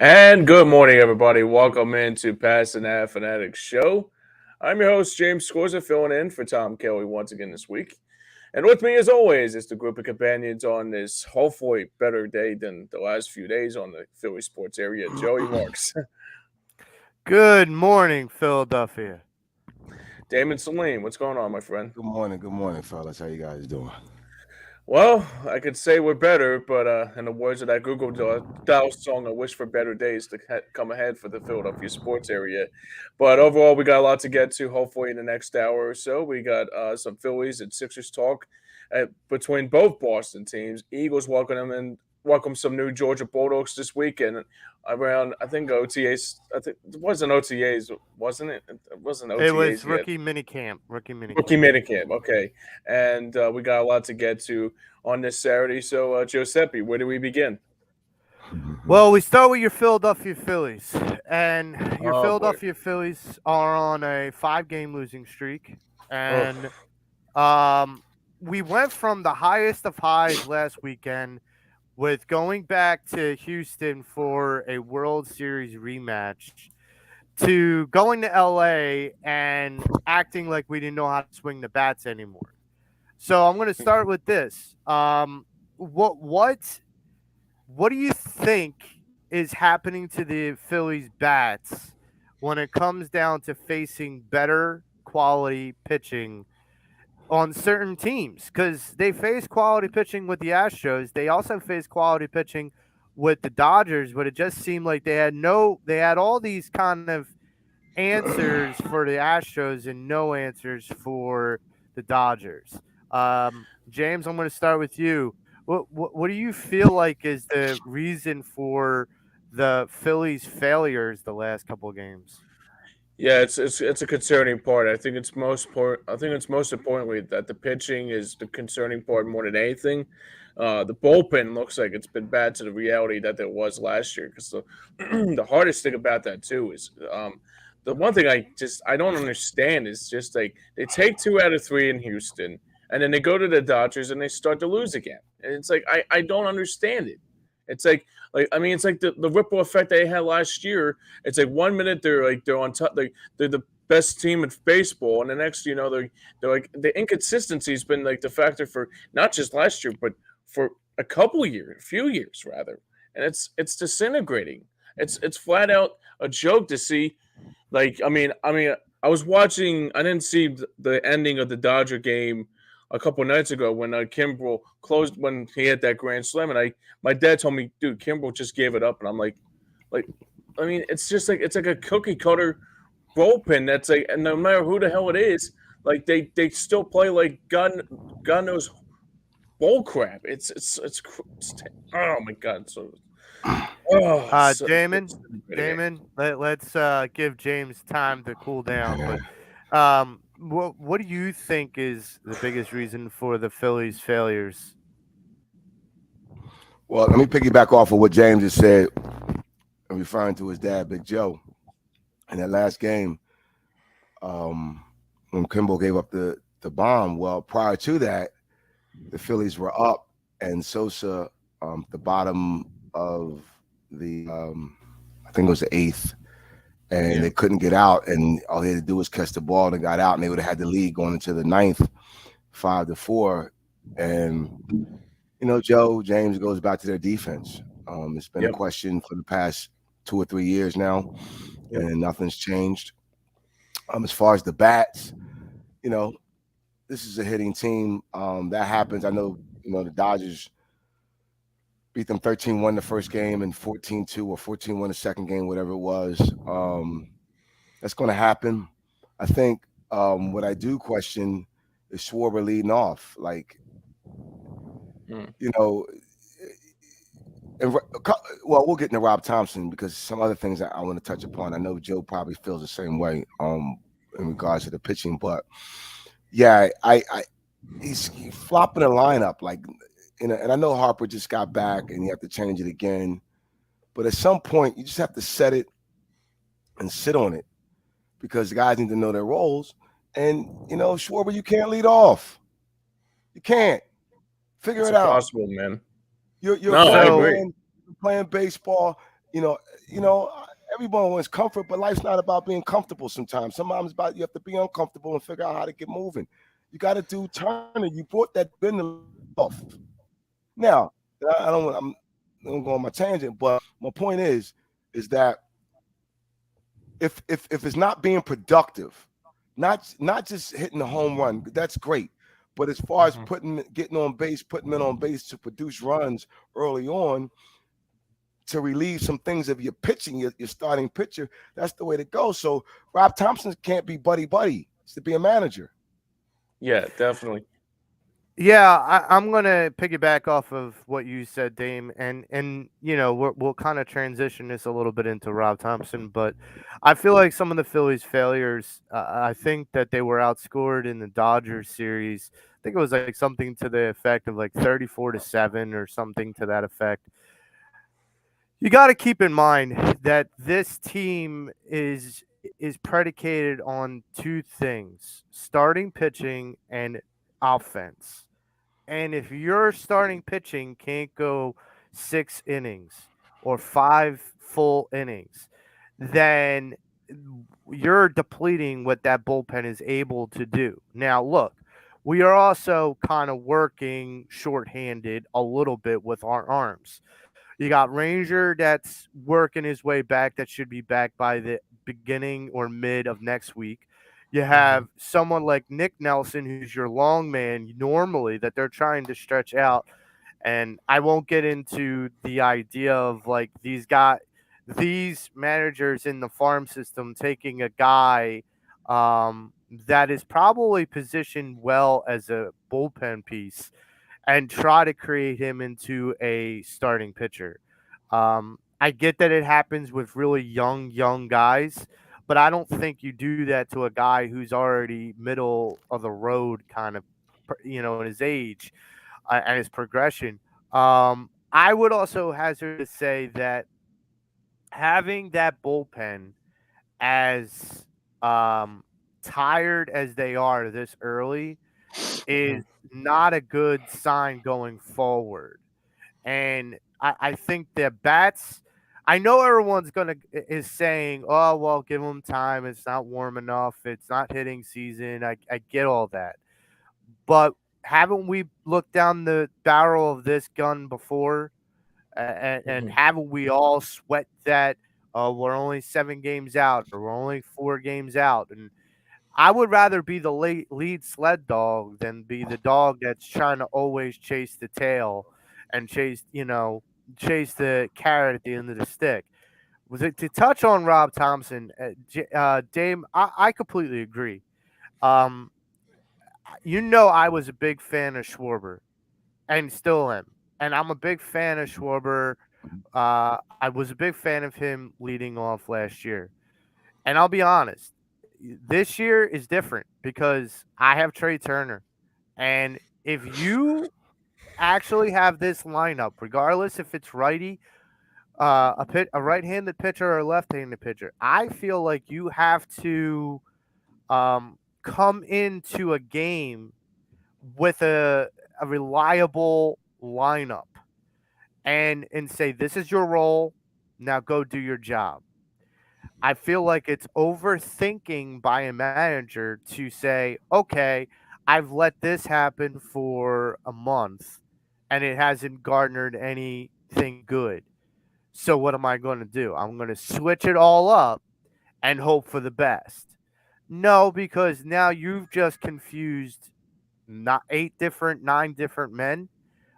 And good morning, everybody. Welcome into Pattison Ave Phanatics show. I'm your host, James Scorza, filling in for Tom Kelly once again this week. And with me, as always, is the group of companions on this hopefully better day than the last few days on the Philly sports area. Joey Marks, Good morning, Philadelphia. Damon Salim. What's going on, my friend? Good morning, fellas. How you guys doing? Well, I could say we're better, but in the words of that Google Dow song, I wish for better days to come ahead for the Philadelphia sports area. But overall, we got a lot to get to. Hopefully, in the next hour or so, we got some Phillies and Sixers talk between both Boston teams. Eagles welcome some new Georgia Bulldogs this weekend around. I think OTAs. I think it wasn't OTAs, wasn't it? It wasn't It OTAs was yet. rookie minicamp. Rookie Rookie minicamp. minicamp, okay. And we got a lot to get to on this Saturday. So, Giuseppe, where do we begin? Well, we start with your Philadelphia Phillies, and your Oh boy. Philadelphia Phillies are on a 5-game losing streak, Oh, and we went from the highest of highs last weekend with going back to Houston for a World Series rematch to going to LA and acting like we didn't know how to swing the bats anymore. So I'm going to start with this. What do you think is happening to the Phillies bats when it comes down to facing better quality pitching on certain teams? Because they face quality pitching with the Astros, they also face quality pitching with the Dodgers, but it just seemed like they had all these kind of answers for the Astros and no answers for the Dodgers. James, I'm going to start with you. What do you feel like is the reason for the Phillies' failures the last couple of games? yeah, it's a concerning part. I think it's most importantly that the pitching is the concerning part more than anything. The bullpen looks like it's been bad to the reality that there was last year. Because the the hardest thing about that too is the one thing I don't understand is just like they take 2 out of 3 in Houston, and then they go to the Dodgers and they start to lose again. And it's like I don't understand it. It's like I mean it's like the ripple effect they had last year. It's like 1 minute they're on top, they're the best team in baseball, and the next they're like the inconsistency has been like the factor for not just last year but for a few years rather, and it's disintegrating. It's flat out a joke to see. Like I was watching. I didn't see the ending of the Dodger game a couple nights ago when Kimbrel closed when he hit that grand slam, and I my dad told me, dude, Kimbrel just gave it up, and I'm like, I mean, it's just like it's like a cookie cutter bullpen that's like, and no matter who the hell it is, like they still play like God knows bull crap. Oh my god, so Damon, it's disintegrating. let's give James time to cool down. Yeah. But what do you think is the biggest reason for the Phillies' failures? Well, let me piggyback off of what James just said, referring to his dad, Big Joe, in that last game. When Kimball gave up the bomb. Well, prior to that, the Phillies were up, and Sosa, the bottom of the, I think it was the eighth, and Yeah. they couldn't get out, and all they had to do was catch the ball, and they got out, and they would have had the lead going into the ninth, 5-4, and Joe James goes back to their defense. It's been a Yep. question for the past 2 or 3 years now, Yep. and nothing's changed. As far as the bats, you know, this is a hitting team. That happens. I know, the Dodgers beat them 13-1 the first game and 14-2 or 14-1 the second game, whatever it was. That's going to happen. I think what I do question is Schwarber leading off. Like, Mm. you know, and well, we'll get into Rob Thompson because some other things that I want to touch upon. I know Joe probably feels the same way in regards to the pitching, but yeah, he's flopping the lineup like, and I know Harper just got back and you have to change it again, but at some point you just have to set it and sit on it because the guys need to know their roles. And Schwarber, you can't lead off. You can't figure It's it out. impossible, man. You're a No, I grown So agree. man playing baseball. You know, you know, everyone wants comfort, but life's not about being comfortable. Sometimes it's about you have to be uncomfortable and figure out how to get moving. You got to do Turner. You brought that bend off. Now, I don't. I'm going to go on my tangent, but my point is that if it's not being productive, not just hitting the home run, that's great. But as far as getting on base, putting men on base to produce runs early on, to relieve some things of your pitching, your starting pitcher, that's the way to go. So Rob Thompson can't be buddy. It's to be a manager. Yeah, definitely. Yeah, I'm gonna piggyback off of what you said, Dame, and we'll kind of transition this a little bit into Rob Thompson, but I feel like some of the Phillies' failures. I think that they were outscored in the Dodgers series. I think it was like something to the effect of like 34-7 or something to that effect. You got to keep in mind that this team is predicated on two things: starting pitching and offense. And if your starting pitching can't go 6 innings or 5 full innings, then you're depleting what that bullpen is able to do. Now, look, we are also kind of working shorthanded a little bit with our arms. You got Ranger that's working his way back, that should be back by the beginning or mid of next week. You have someone like Nick Nelson, who's your long man normally, that they're trying to stretch out. And I won't get into the idea of like these managers in the farm system taking a guy that is probably positioned well as a bullpen piece and try to create him into a starting pitcher. I get that it happens with really young guys, but I don't think you do that to a guy who's already middle of the road kind of, in his age and his progression. I would also hazard to say that having that bullpen as tired as they are this early is not a good sign going forward. And I think that bats. I know everyone's gonna is saying, "Oh well, give them time. It's not warm enough. It's not hitting season." I get all that, but haven't we looked down the barrel of this gun before? And haven't we all sweat that? We're only 7 games out, or we're only 4 games out, and I would rather be the lead sled dog than be the dog that's trying to always chase the tail and chase the carrot at the end of the stick. Was it to touch on Rob Thompson, Dame? I completely agree. Um, I was a big fan of Schwarber and still am, and I'm a big fan of Schwarber. I was a big fan of him leading off last year. And I'll be honest, this year is different because I have Trey Turner. And if you actually have this lineup, regardless if it's righty, a right-handed pitcher or a left-handed pitcher, I feel like you have to come into a game with a reliable lineup and say, this is your role. Now go do your job. I feel like it's overthinking by a manager to say, okay, I've let this happen for a month and it hasn't garnered anything good. So what am I going to do? I'm going to switch it all up and hope for the best. No, because now you've just confused not 9 different men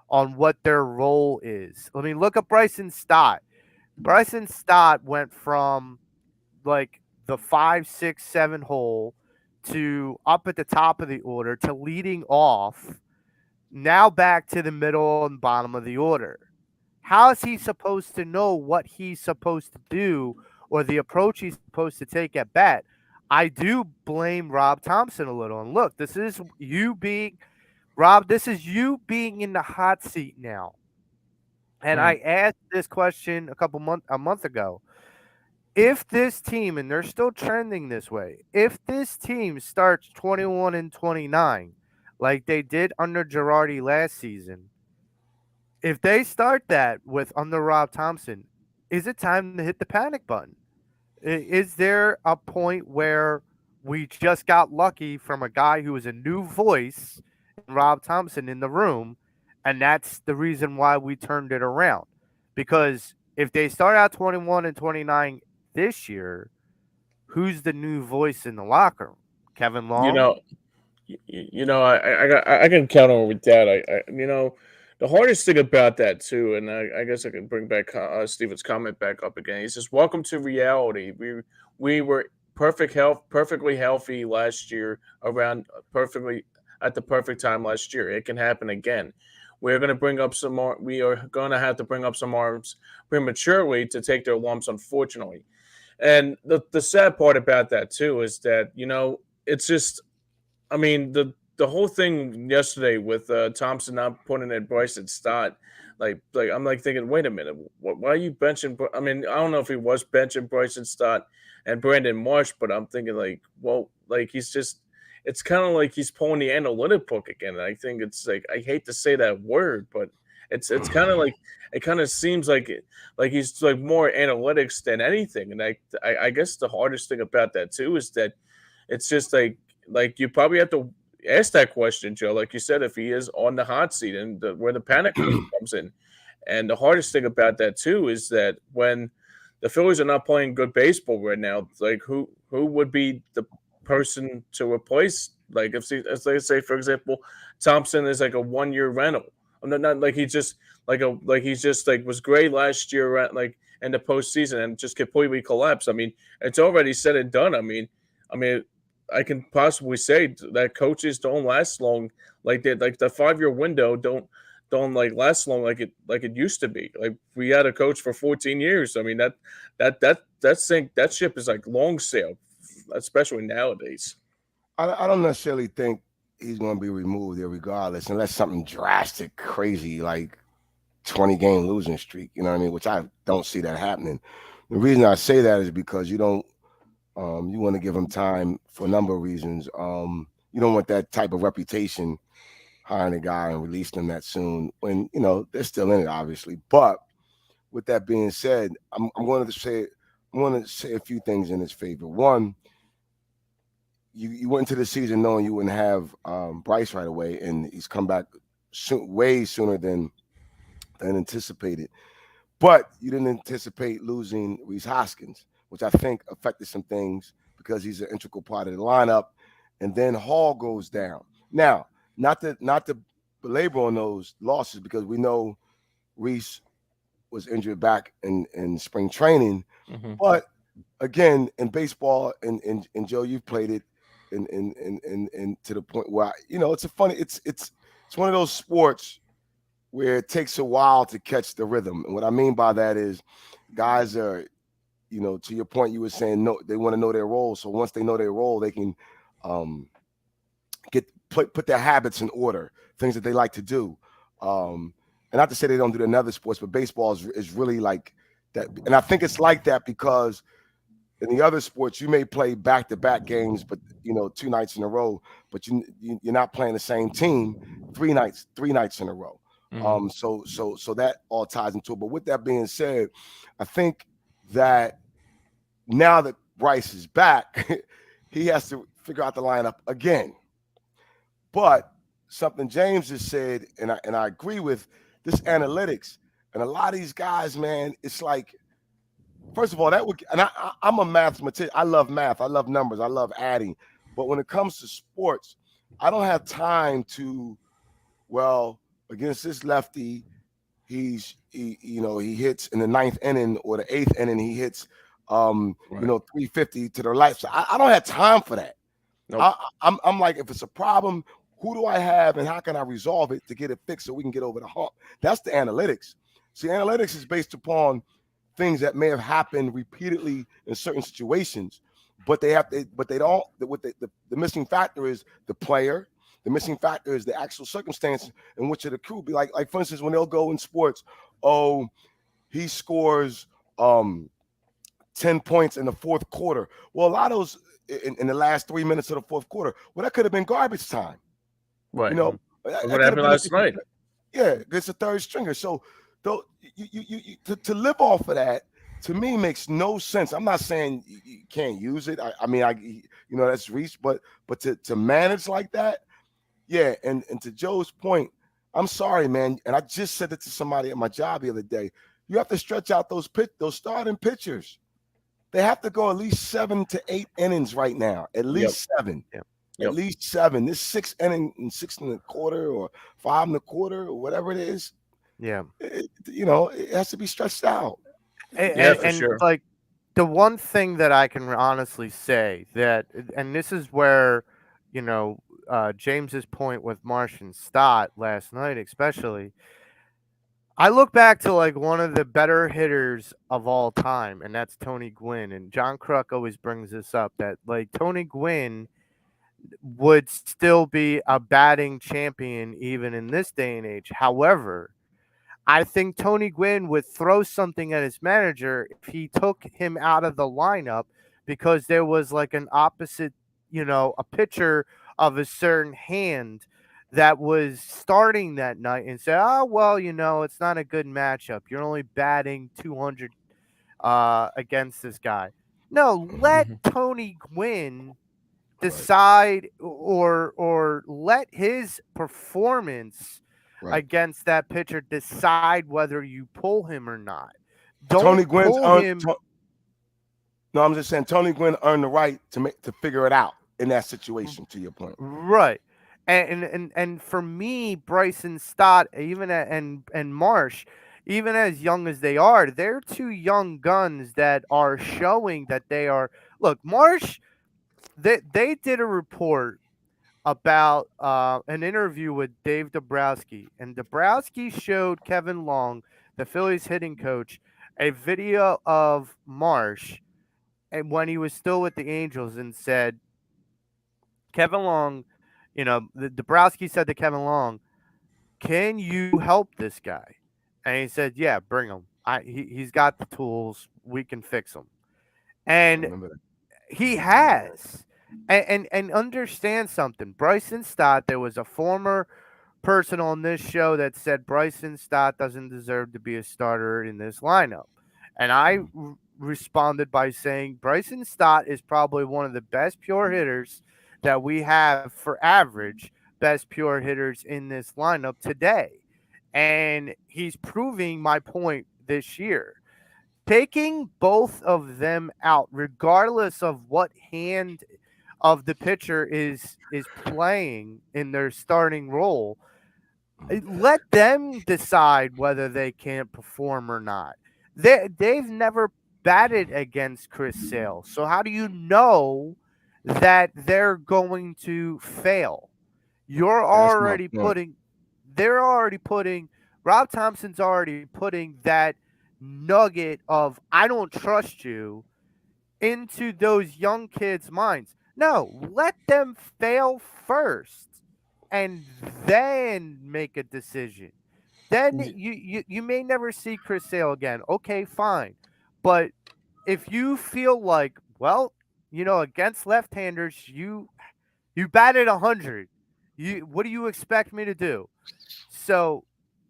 on what their role is. I mean, look at Bryson Stott. Bryson Stott went from like the 5, 6, 7 hole to up at the top of the order to leading off, now back to the middle and bottom of the order. How is he supposed to know what he's supposed to do or the approach he's supposed to take at bat? I do blame Rob Thompson a little. And look, this is you being Rob, this is you being in the hot seat now. And I asked this question a month ago. If this team, and they're still trending this way, if this team starts 21-29, like they did under Girardi last season, if they start that with under Rob Thompson, is it time to hit the panic button? Is there a point where we just got lucky from a guy who was a new voice, Rob Thompson, in the room, and that's the reason why we turned it around? Because if they start out 21-29 this year, who's the new voice in the locker room? Kevin Long? You know, I can count on with that. The hardest thing about that too, and I guess I can bring back Steven's comment back up again. He says, "Welcome to reality. We were perfectly healthy last year, around perfectly at the perfect time last year. It can happen again. We're going to bring up some more. We are going to have to bring up some arms prematurely to take their lumps, unfortunately." And the sad part about that too is that it's just, I mean, the whole thing yesterday with Thompson not putting in Bryson Stott, like I'm like thinking, wait a minute, why are you benching? I mean, I don't know if he was benching Bryson Stott and Brandon Marsh, but I'm thinking like, well, like it's kind of like he's pulling the analytic book again. And I think it's like, I hate to say that word, but it's kind of like, it kind of seems like he's like more analytics than anything. And I guess the hardest thing about that too is that it's just like you probably have to ask that question, Joe, like you said, if he is on the hot seat and where the panic comes in. And the hardest thing about that too is that when the Phillies are not playing good baseball right now, like who would be the person to replace? Like if they say, for example, Thompson is like a 1-year rental. Not like he's just was great last year, like in the postseason and just completely collapsed. I mean, it's already said and done. I mean, I can possibly say that coaches don't last long like that. Like the 5-year window don't like last long like it used to be. Like we had a coach for 14 years. I mean that ship is like long sail, especially nowadays. I don't necessarily think he's going to be removed there regardless, unless something drastic, crazy, like 20-game losing streak. You know what I mean? Which I don't see that happening. The reason I say that is because you don't. You want to give him time for a number of reasons. You don't want that type of reputation hiring a guy and releasing him that soon when they're still in it, obviously. But with that being said, I'm going to say a few things in his favor. One, you went into the season knowing you wouldn't have Bryce right away, and he's come back way sooner than anticipated. But you didn't anticipate losing Rhys Hoskins, which I think affected some things because he's an integral part of the lineup. And then Hall goes down. Now, not to belabor on those losses, because we know Rhys was injured back in spring training. Mm-hmm. But again, in baseball, and Joe, you've played it, and to the point where it's one of those sports where it takes a while to catch the rhythm. And what I mean by that is guys are, to your point, you were saying no, they want to know their role. So once they know their role, they can put their habits in order, things that they like to do. And not to say they don't do it in other sports, but baseball is really like that. And I think it's like that because in the other sports, you may play back-to-back games, but 2 nights in a row, but you're not playing the same team 3 nights in a row. Mm-hmm. So that all ties into it. But with that being said, I think that now that Bryce is back, he has to figure out the lineup again. But something James has said, and I agree with, this analytics, and a lot of these guys, man, it's like, first of all, I'm a mathematician. I love math. I love numbers. I love adding. But when it comes to sports, I don't have time to, against this lefty, he hits in the 9th inning or the 8th inning, he hits 350 to the light. So I don't have time for that. Nope. I'm like, if it's a problem, who do I have and how can I resolve it to get it fixed so we can get over the hump? That's the analytics. See, analytics is based upon things that may have happened repeatedly in certain situations, but the missing factor is the player. The missing factor is the actual circumstance in which it occurred. Be like for instance, when they'll go in sports, he scores 10 points in the fourth quarter. Well, a lot of those in the last 3 minutes of the fourth quarter, that could have been garbage time. Right. What happened last night? Yeah, it's a third stringer. So though you to live off of that, to me makes no sense. I'm not saying you can't use it. I mean, that's reach, but to manage like that, yeah. And to Joe's point, I'm sorry, man. And I just said it to somebody at my job the other day. You have to stretch out those starting pitchers. They have to go at least 7 to 8 innings right now. At least 7. Yep. At least 7. This 6 inning and 6 1/4 or 5 1/4 or whatever it is. Yeah. It has to be stretched out. And sure. like the one thing that I can honestly say that, and this is where, James's point with Marsh and Stott last night, especially, I look back to like one of the better hitters of all time, and that's Tony Gwynn. And John Kruk always brings this up that like Tony Gwynn would still be a batting champion even in this day and age. However, I think Tony Gwynn would throw something at his manager if he took him out of the lineup because there was like an opposite, a pitcher of a certain hand that was starting that night and said, oh, well, it's not a good matchup. You're only batting 200 against this guy. No, let Tony Gwynn decide or let his performance against that pitcher decide whether you pull him or not. Don't Tony Gwynn's pull him. No, I'm just saying Tony Gwynn earned the right to figure it out in that situation. To your point, right? And for me, Bryson Stott, even and Marsh, even as young as they are, they're two young guns that are showing that they are. Look, Marsh, they did a report about an interview with Dave Dombrowski, and Dombrowski showed Kevin Long, the Phillies hitting coach, a video of Marsh and when he was still with the Angels and said, Kevin Long, Dombrowski said to Kevin Long, can you help this guy? And he said, yeah, bring him. He's got the tools. We can fix him. And he has. And understand something. Bryson Stott, there was a former person on this show that said Bryson Stott doesn't deserve to be a starter in this lineup. And I responded by saying Bryson Stott is probably one of the best pure hitters that we have for average best pure hitters in this lineup today. And he's proving my point this year. Taking both of them out, regardless of what hand of the pitcher is playing in their starting role, let them decide whether they can perform or not. They've never batted against Chris Sale, so how do you know that they're going to fail? Rob Thompson's already putting that nugget of I don't trust you into those young kids' minds. No, let them fail first and then make a decision. Then you may never see Chris Sale again. Okay, fine. But if you feel like, well, against left-handers, you batted 100. What do you expect me to do? So,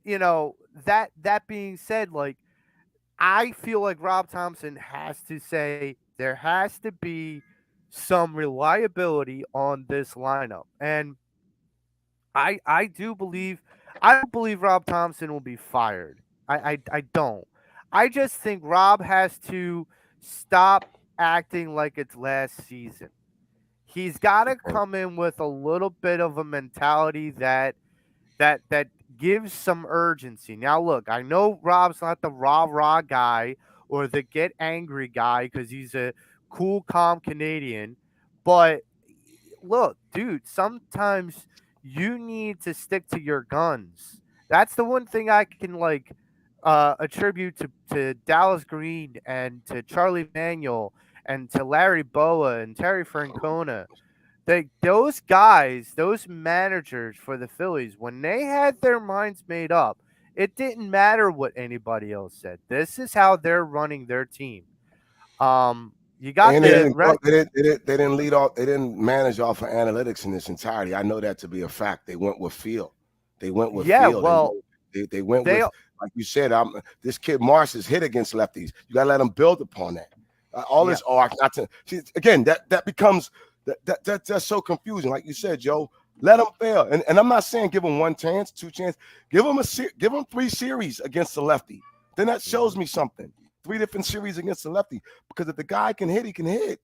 that being said, like, I feel like Rob Thompson has to say there has to be some reliability on this lineup. And I don't believe Rob Thompson will be fired. I don't. I just think Rob has to stop acting like it's last season. He's got to come in with a little bit of a mentality that gives some urgency. Now, look, I know Rob's not the rah-rah guy or the get angry guy because he's a cool, calm Canadian. But look, dude, sometimes you need to stick to your guns. That's the one thing I can attribute to Dallas Green and to Charlie Manuel and to Larry Boa and Terry Francona. Those guys, those managers for the Phillies, when they had their minds made up, it didn't matter what anybody else said. This is how they're running their team. You got and they didn't lead off. They didn't manage off of analytics in this entirety. I know that to be a fact. They went with feel. They went with feel. Well, they went with Like you said, this kid Marsh is hit against lefties. You got to let him build upon that. All this arc, not to see, again. That becomes that's so confusing. Like you said, Joe, let him fail. And I'm not saying give him 1 chance, 2 chance. Give him 3 series against the lefty. Then that shows me something. 3 different series against the lefty. Because if the guy can hit, he can hit.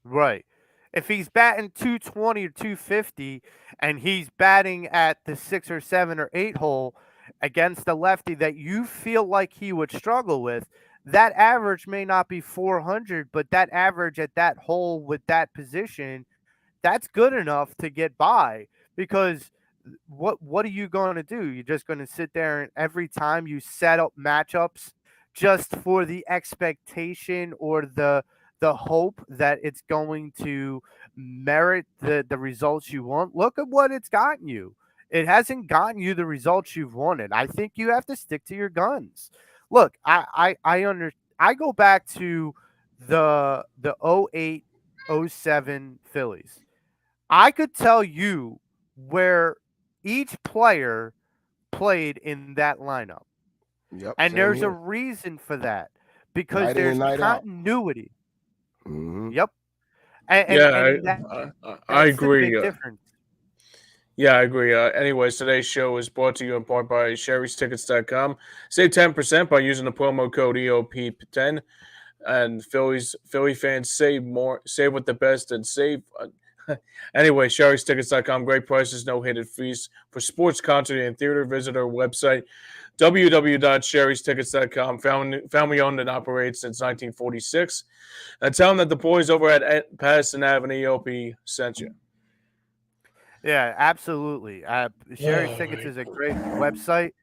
Right. If he's batting 220 or 250 and he's batting at the 6 or 7 or 8 hole against a lefty that you feel like he would struggle with, that average may not be 400, but that average at that hole with that position, that's good enough to get by. Because what are you going to do? You're just going to sit there and every time you set up matchups just for the expectation or the hope that it's going to merit the results you want. Look at what it's gotten you. It hasn't gotten you the results you've wanted. I think you have to stick to your guns. Look, I go back to the 08, 07 Phillies. I could tell you where each player played in that lineup. Yep, and there's here. a reason for that because Night there's in, night continuity. Mm-hmm. Yep. I agree. The big difference. Yeah, I agree. Anyways, today's show is brought to you in part by Sherry'sTickets.com. Save 10% by using the promo code EOP10. And Philly fans save more, save with the best, and save. Anyway, Sherry'sTickets.com. Great prices, no hidden fees for sports, concert, and theater. Visit our website, www.sherry'stickets.com. Family owned and operated since 1946. And tell them that the boys over at Pattison Ave EOP sent you. Yeah, absolutely. Sherry's Tickets is a great website,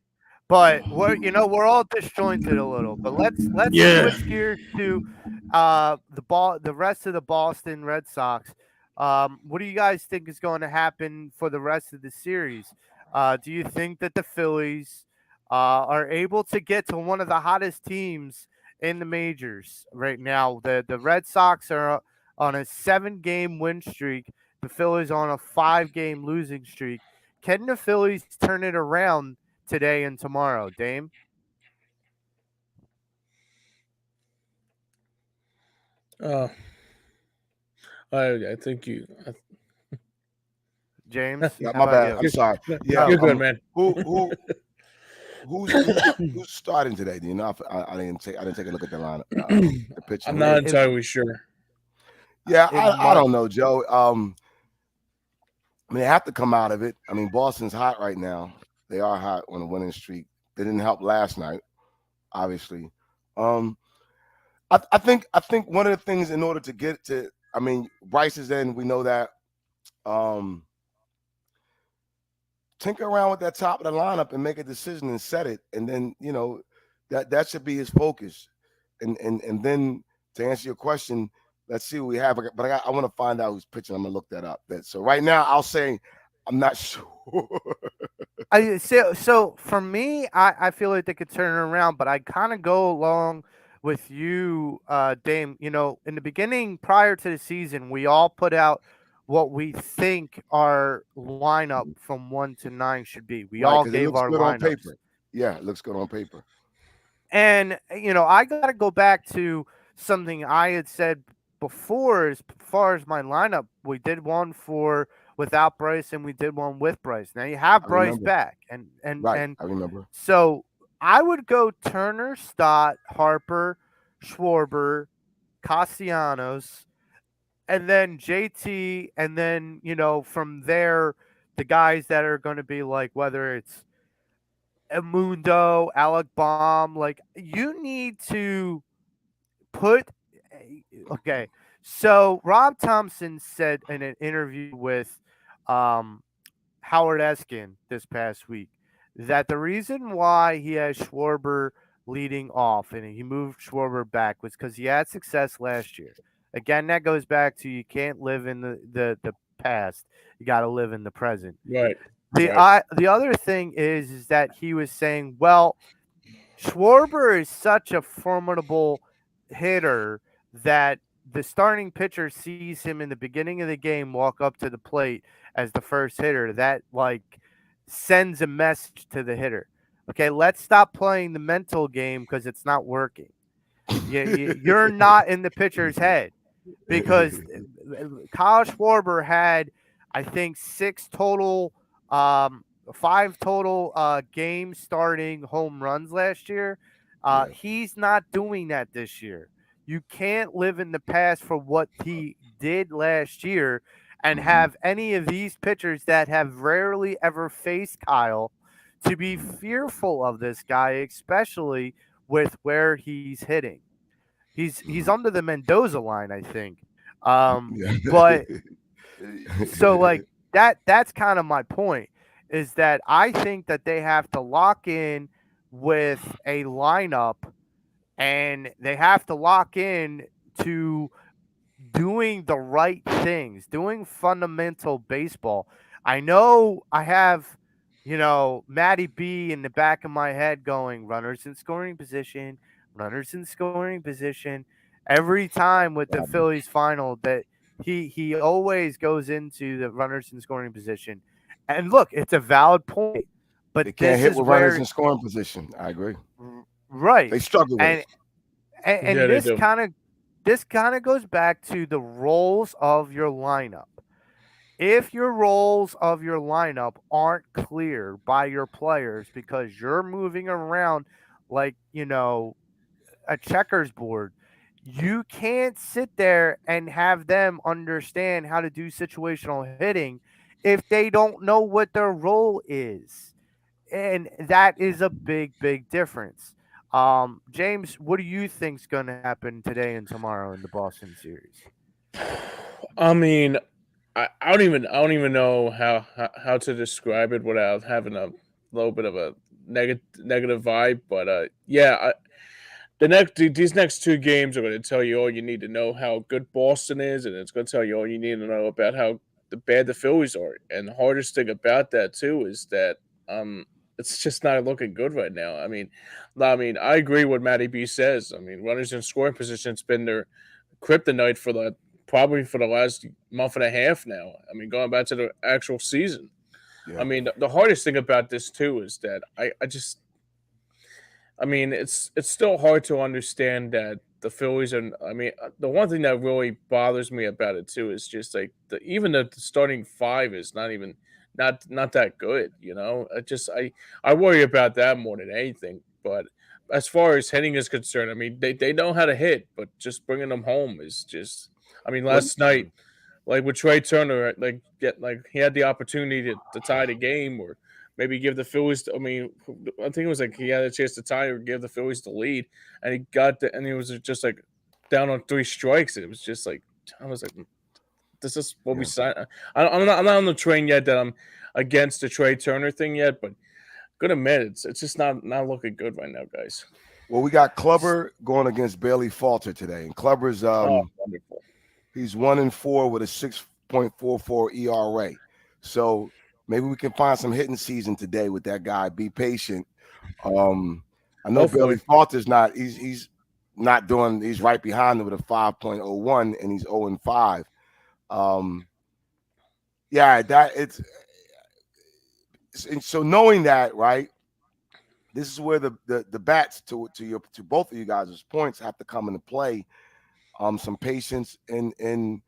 but we're all disjointed a little. But let's switch gears to the rest of the Boston Red Sox. What do you guys think is going to happen for the rest of the series? Do you think that the Phillies are able to get to one of the hottest teams in the majors right now? The Red Sox are on a 7-game win streak. The Phillies on a 5-game losing streak. Can the Phillies turn it around today and tomorrow, Dame? I think you. James, Yeah, my bad. I'm sorry. Yeah, you're good, man. Who's starting today? Do you know? I didn't take a look at the lineup. The pitching. I'm not entirely sure. Yeah, I don't know, Joe. I mean, they have to come out of it. I mean, Boston's hot right now. They are hot on a winning streak. They didn't help last night, obviously. I think one of the things in order to get to, I mean, Bryce is in. We know that. Tinker around with that top of the lineup and make a decision and set it, and then that should be his focus. And then to answer your question, let's see what we have. But I want to find out who's pitching. I'm gonna look that up. So right now, I'll say I'm not sure. So for me, I feel like they could turn it around, but I kind of go along with you, Dame. In the beginning, prior to the season, we all put out what we think our lineup from 1 to 9 should be. We all gave our lineups. On paper. Yeah, it looks good on paper. And I got to go back to something I had said before. As far as my lineup, we did one without Bryce and we did one with Bryce. Now you have Bryce back, and I remember. So I would go Turner, Stott, Harper, Schwarber, Castellanos, and then JT, and then from there the guys that are going to be like, whether it's Emundo, Alec Baum, like you need to put. Okay, so Rob Thompson said in an interview with Howard Eskin this past week that the reason why he has Schwarber leading off and he moved Schwarber back was because he had success last year. Again, that goes back to you can't live in the past. You got to live in the present. Right. The other thing is that he was saying, well, Schwarber is such a formidable hitter that the starting pitcher sees him in the beginning of the game walk up to the plate as the first hitter. That sends a message to the hitter. Okay, let's stop playing the mental game because it's not working. You're not in the pitcher's head because Kyle Schwarber had, I think, five total game starting home runs last year. Yeah. He's not doing that this year. You can't live in the past for what he did last year and have any of these pitchers that have rarely ever faced Kyle to be fearful of this guy, especially with where he's hitting. He's under the Mendoza line, I think. But so like that's kind of my point, is that I think that they have to lock in with a lineup, and they have to lock in to doing the right things, doing fundamental baseball. I know I have, Matty B in the back of my head going runners in scoring position, runners in scoring position. Every time with the Phillies final that he always goes into the runners in scoring position. And look, it's a valid point, but They can't this hit is with where runners in scoring position. I agree. right. They struggle with And it. and Yeah, they this do. kind of goes back to the roles of your lineup. If your roles of your lineup aren't clear by your players because you're moving around like, a checkers board, you can't sit there and have them understand how to do situational hitting if they don't know what their role is. And that is a big difference. James, what do you think's going to happen today and tomorrow in the Boston series? I mean, I don't even know how to describe it without having a little bit of a negative vibe. But yeah, these next two games are going to tell you all you need to know how good Boston is, and it's going to tell you all you need to know about how bad the Phillies are. And the hardest thing about that too is that um it's just not looking good right now. I mean, I agree with Matty B says. I mean, runners in scoring position's been their kryptonite for probably for the last month and a half now. I mean, going back to the actual season. Yeah. I mean, the hardest thing about this too is that I mean, it's still hard to understand that the Phillies are. I mean, the one thing that really bothers me about it too is just like even the starting five is not even not that good. I worry about that more than anything. But as far as hitting is concerned, I mean, they know how to hit, but just bringing them home is just. I mean, Well, last night, like with Trey Turner, he had the opportunity to tie the game or maybe give the Phillies. I mean, I think it was like he had a chance to tie or give the Phillies the lead, and and he was just like down on three strikes. It was just like I was like, this is what we Yeah. signed. I'm not on the train yet that I'm against the Trey Turner thing yet, but good admit it's just not looking good right now, guys. Well, we got Clubber going against Bailey Falter today, and Clubber's Oh, wonderful. he's 1-4 with a 6.44 ERA. So maybe we can find some hitting season today with that guy. Be patient. I know Hopefully. Bailey Falter's not. He's not doing. He's right behind him with a 5.01, and he's 0-5. Yeah, that it's. And so knowing that, right, this is where the bats to both of you guys' points have to come into play. Some patience and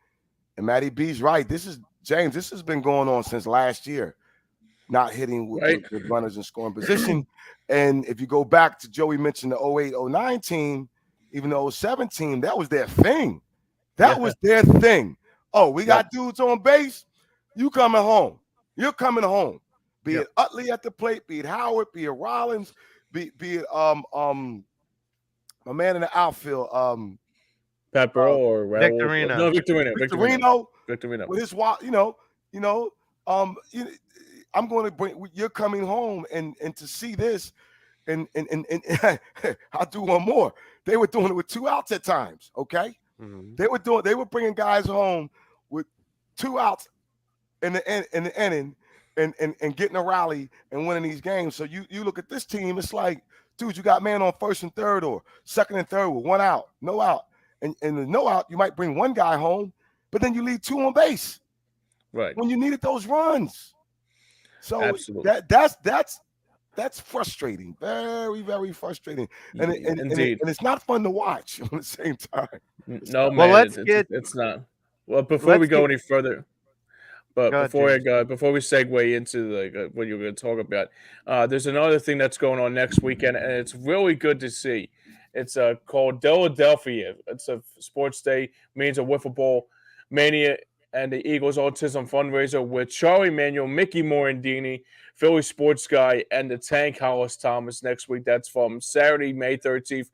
Matty B's right. This is James. This has been going on since last year, not hitting with runners in scoring position. And if you go back to Joey mentioned the 08-09 team, even the 07 team, that was their thing. That was their thing. Oh, we got dudes on base. You coming home. You're coming home. Be it Utley at the plate, be it Howard, be it Rollins, be it my man in the outfield, Pat Burrell or Raul? Victorino. No, Victorino. With his I'm going to bring. You're coming home, and to see this, and I'll do one more. They were doing it with 2 outs at times. Okay, they were bringing guys home with 2 outs in the inning, and getting a rally and winning these games. So you look at this team, it's like, dude, you got man on first and third or second and third with 1 out, no out. And the no out, you might bring 1 guy home, but then you leave 2 on base. Right. When you needed those runs. So absolutely. That's that's frustrating, very, very frustrating, and Indeed. it's not fun to watch at the same time. It's No, not. Well, man, it's not. Well, before we let's go get any further, but go ahead, James. before we segue into what you're going to talk about, there's another thing that's going on next weekend, and it's really good to see. It's called Philadelphia. It's a sports day, means a wiffle ball mania, and the Eagles autism fundraiser with Charlie Manuel, Mickey Morandini, Philly sports guy, and the Tank Hollis Thomas next week. That's from Saturday, May 13th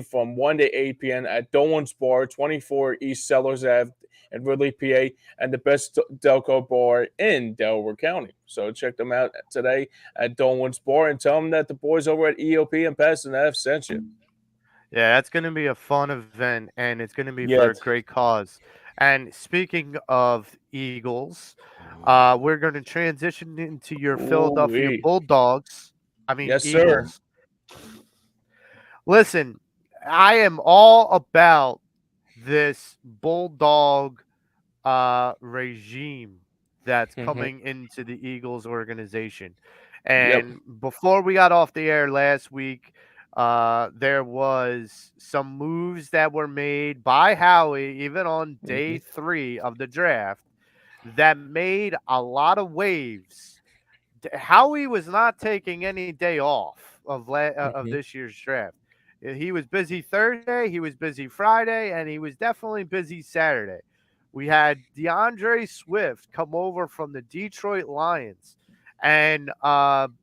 from 1 to 8 p.m. at Dolan's Bar, 24 East Sellers Ave in Ridley, PA, and the best Delco bar in Delaware County. So check them out today at Dolan's Bar and tell them that the boys over at EOP and Pattison Ave sent you. Yeah, that's going to be a fun event, and it's going to be for Yeah. a great cause. And speaking of Eagles, we're going to transition into your Philadelphia Ooh-wee. Bulldogs. I mean, Yes, sir. Eagles. Listen, I am all about this Bulldog regime that's coming into the Eagles organization. And before we got off the air last week, there was some moves that were made by Howie, even on day 3 of the draft, that made a lot of waves. Howie was not taking any day off of this year's draft. He was busy Thursday, he was busy Friday, and he was definitely busy Saturday. We had DeAndre Swift come over from the Detroit Lions and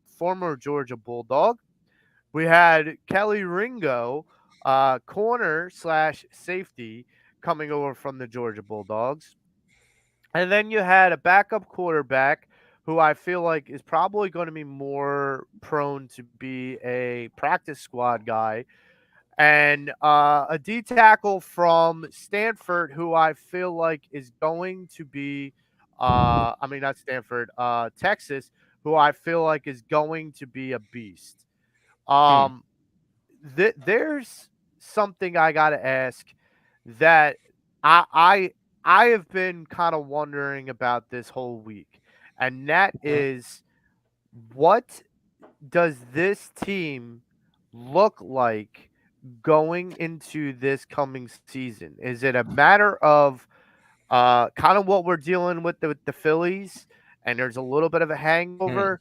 former Georgia Bulldog. We had Kelly Ringo, corner / safety, coming over from the Georgia Bulldogs. And then you had a backup quarterback who I feel like is probably going to be more prone to be a practice squad guy, and a D tackle from Stanford who I feel like is going to be, not Stanford, Texas, who I feel like is going to be a beast. There's something I got to ask that I have been kind of wondering about this whole week, and that is, what does this team look like going into this coming season? Is it a matter of kind of what we're dealing with the Phillies, and there's a little bit of a hangover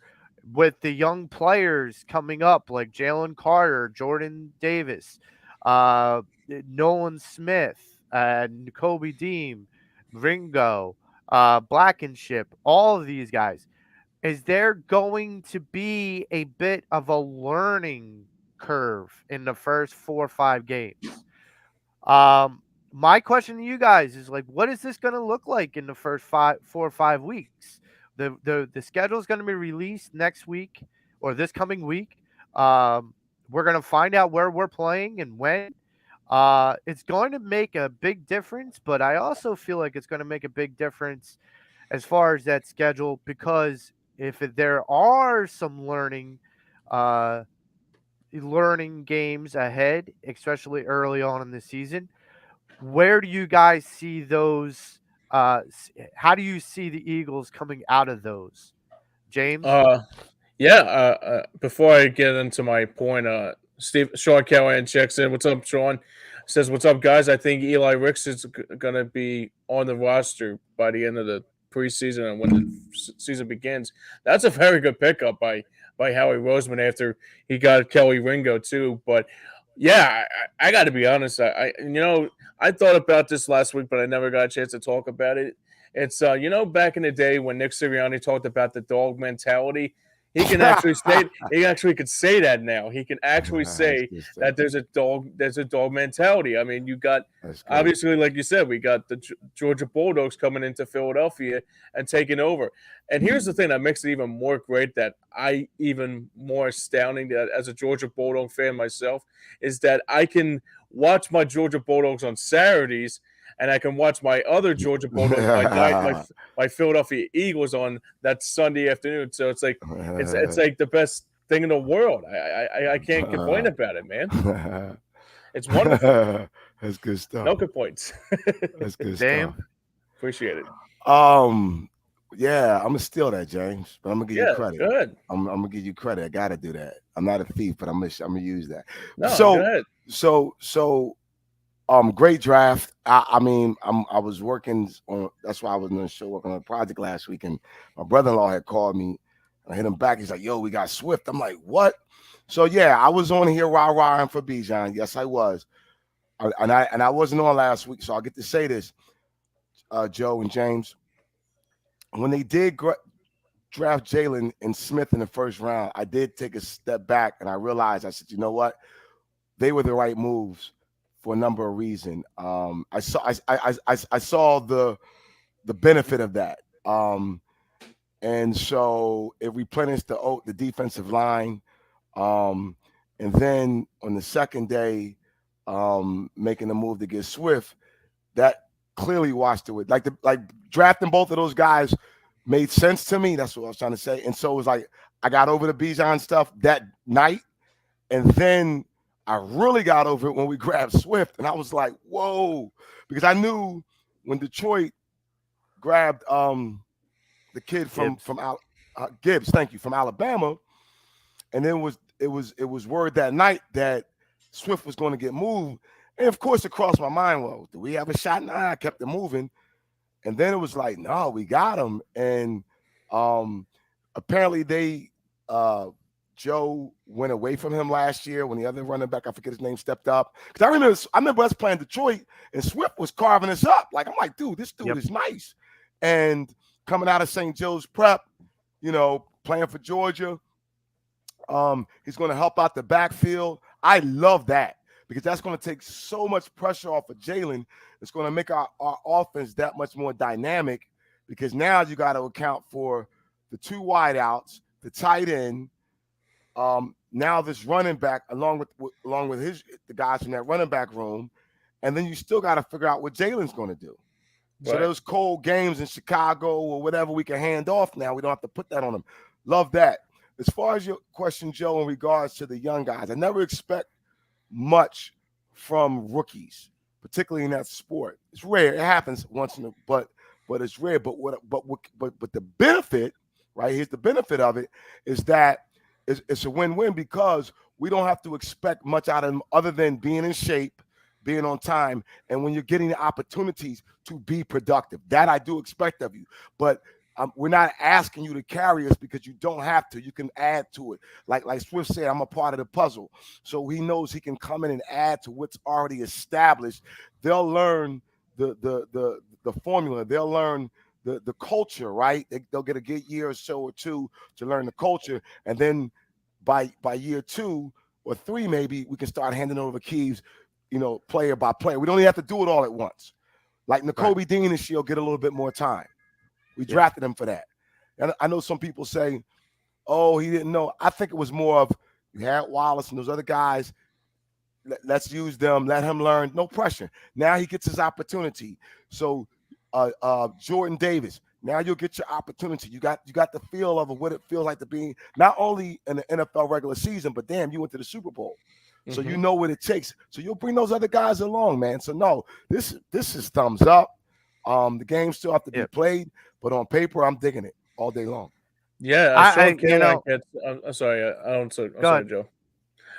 with the young players coming up like Jalen Carter, Jordan Davis, Nolan Smith, Kobe Deem, Ringo, Blankenship, all of these guys? Is there going to be a bit of a learning curve in the first 4 or 5 games? My question to you guys is, like, what is this going to look like in the first 4 or 5 weeks? The schedule is going to be released next week or this coming week. We're going to find out where we're playing and when. It's going to make a big difference, but I also feel like it's going to make a big difference as far as that schedule, because if there are some learning games ahead, especially early on in the season, where do you guys see those? How do you see the Eagles coming out of those, James? Before I get into my point, Sean Callahan checks in. What's up, Sean? Says, "What's up, guys? I think Eli Ricks is going to be on the roster by the end of the preseason and when the season begins." That's a very good pickup by Howie Roseman after he got Kelly Ringo too. But yeah, I got to be honest. I thought about this last week, but I never got a chance to talk about it. It's back in the day when Nick Sirianni talked about the dog mentality. He can actually say could say that now. He can actually say that there's a dog mentality. I mean, you got obviously, like you said, we got the Georgia Bulldogs coming into Philadelphia and taking over. And here's the thing that makes it even more great, that even more astounding, that as a Georgia Bulldog fan myself, is that I can watch my Georgia Bulldogs on Saturdays, and I can watch my other Georgia Bulldogs, my Philadelphia Eagles, on that Sunday afternoon. So it's like like the best thing in the world. I can't complain about it, man. It's wonderful. That's good stuff. No complaints. That's good stuff. Appreciate it. Yeah, I'm gonna steal that, James. But I'm gonna give you Yeah, credit. good. I'm gonna give you credit. I gotta do that. I'm not a thief, but I'm gonna use that. No, go So ahead. so great draft. I mean, I was working on. That's why I was on the show working on a project last week, and my brother-in-law had called me. I hit him back. He's like, "Yo, we got Swift." I'm like, "What?" So yeah, I was on here rah-rahing for Bijan. Yes, I was. And I wasn't on last week, so I'll get to say this, Joe and James. When they did draft Jalen and Smith in the first round, I did take a step back and I realized, I said, you know what? They were the right moves for a number of reasons. I saw the benefit of that. And so it replenished the defensive line. And then on the second day, making a move to get Swift, that clearly washed it with like drafting both of those guys made sense to me. That's what I was trying to say. And so it was like I got over the Bijan stuff that night, and then I really got over it when we grabbed Swift, and I was like, whoa, because I knew when Detroit grabbed the kid from Gibbs, thank you, from Alabama, and then it was word that night that Swift was going to get moved. And of course, it crossed my mind, well, do we have a shot? Nah, I kept it moving. And then it was like, no, we got him. And apparently Joe went away from him last year when the other running back, I forget his name, stepped up. Because I remember us playing Detroit and Swift was carving us up. Like, I'm like, dude, this dude is nice. And coming out of St. Joe's Prep, playing for Georgia, he's going to help out the backfield. I love that, because that's going to take so much pressure off of Jalen. It's going to make our offense that much more dynamic, because now you got to account for the two wideouts, the tight end, now this running back, along with the guys in that running back room, and then you still got to figure out what Jalen's going to do. So those cold games in Chicago or whatever we can hand off now, we don't have to put that on them. Love that. As far as your question, Joe, in regards to the young guys, I never expect much from rookies, particularly in that sport. It's rare. It happens once in a, but it's rare. But the benefit, right? Here's the benefit of it, is that it's a win-win, because we don't have to expect much out of them other than being in shape, being on time, and when you're getting the opportunities to be productive. That I do expect of you. But we're not asking you to carry us, because you don't have to. You can add to it. Like Swift said, I'm a part of the puzzle. So he knows he can come in and add to what's already established. They'll learn the formula. They'll learn the culture, right? They'll get a good year or so or two to learn the culture. And then by year 2 or 3, maybe we can start handing over keys, player by player. We don't even have to do it all at once. Like Nakobe Dean this year will get a little bit more time. We drafted him for that. And I know some people say, oh, he didn't know. I think it was more of, you had Wallace and those other guys. Let's use them. Let him learn. No pressure. Now he gets his opportunity. So Jordan Davis, now you'll get your opportunity. You got the feel of what it feels like to be not only in the NFL regular season, but damn, you went to the Super Bowl. So you know what it takes. So you'll bring those other guys along, man. So no, this is thumbs up. The games still have to be played, but on paper, I'm digging it all day long. Yeah, I'm sorry. I'm sorry, Joe.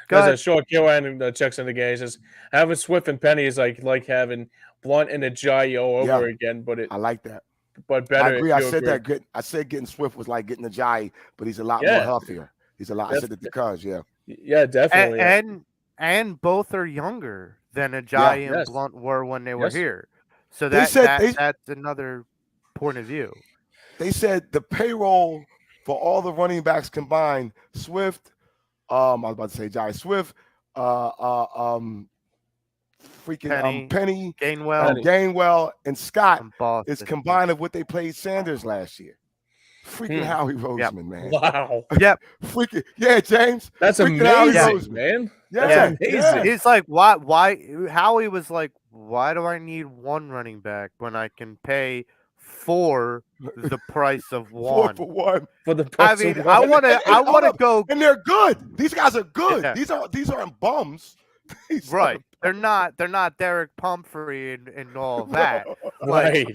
Because a short Carolina checks in the game. He says having Swift and Penny is like having Blunt and Ajayi over again. But I like that. But better. I agree. I said that. Good. I said getting Swift was like getting Ajayi, but he's a lot more healthier. He's a lot. I said it because Yeah, definitely. And both are younger than Ajayi and Blunt were when they were here. So that's another point of view. They said the payroll for all the running backs combined, Swift, I was about to say Ajayi, Swift, Penny, Gainwell, and Scott is combined of what they paid Sanders last year. Freaking Howie Roseman, man. Wow. Yep. Freaking James. That's amazing, man. That's amazing. He's like, why Howie was like, why do I need one running back when I can pay 4 the price of 1? 4 for 1. For the price of 1. I want to go, and they're good. These guys are good. Yeah. These aren't bums. Right. They're not Derek Pumphrey and all that. Right.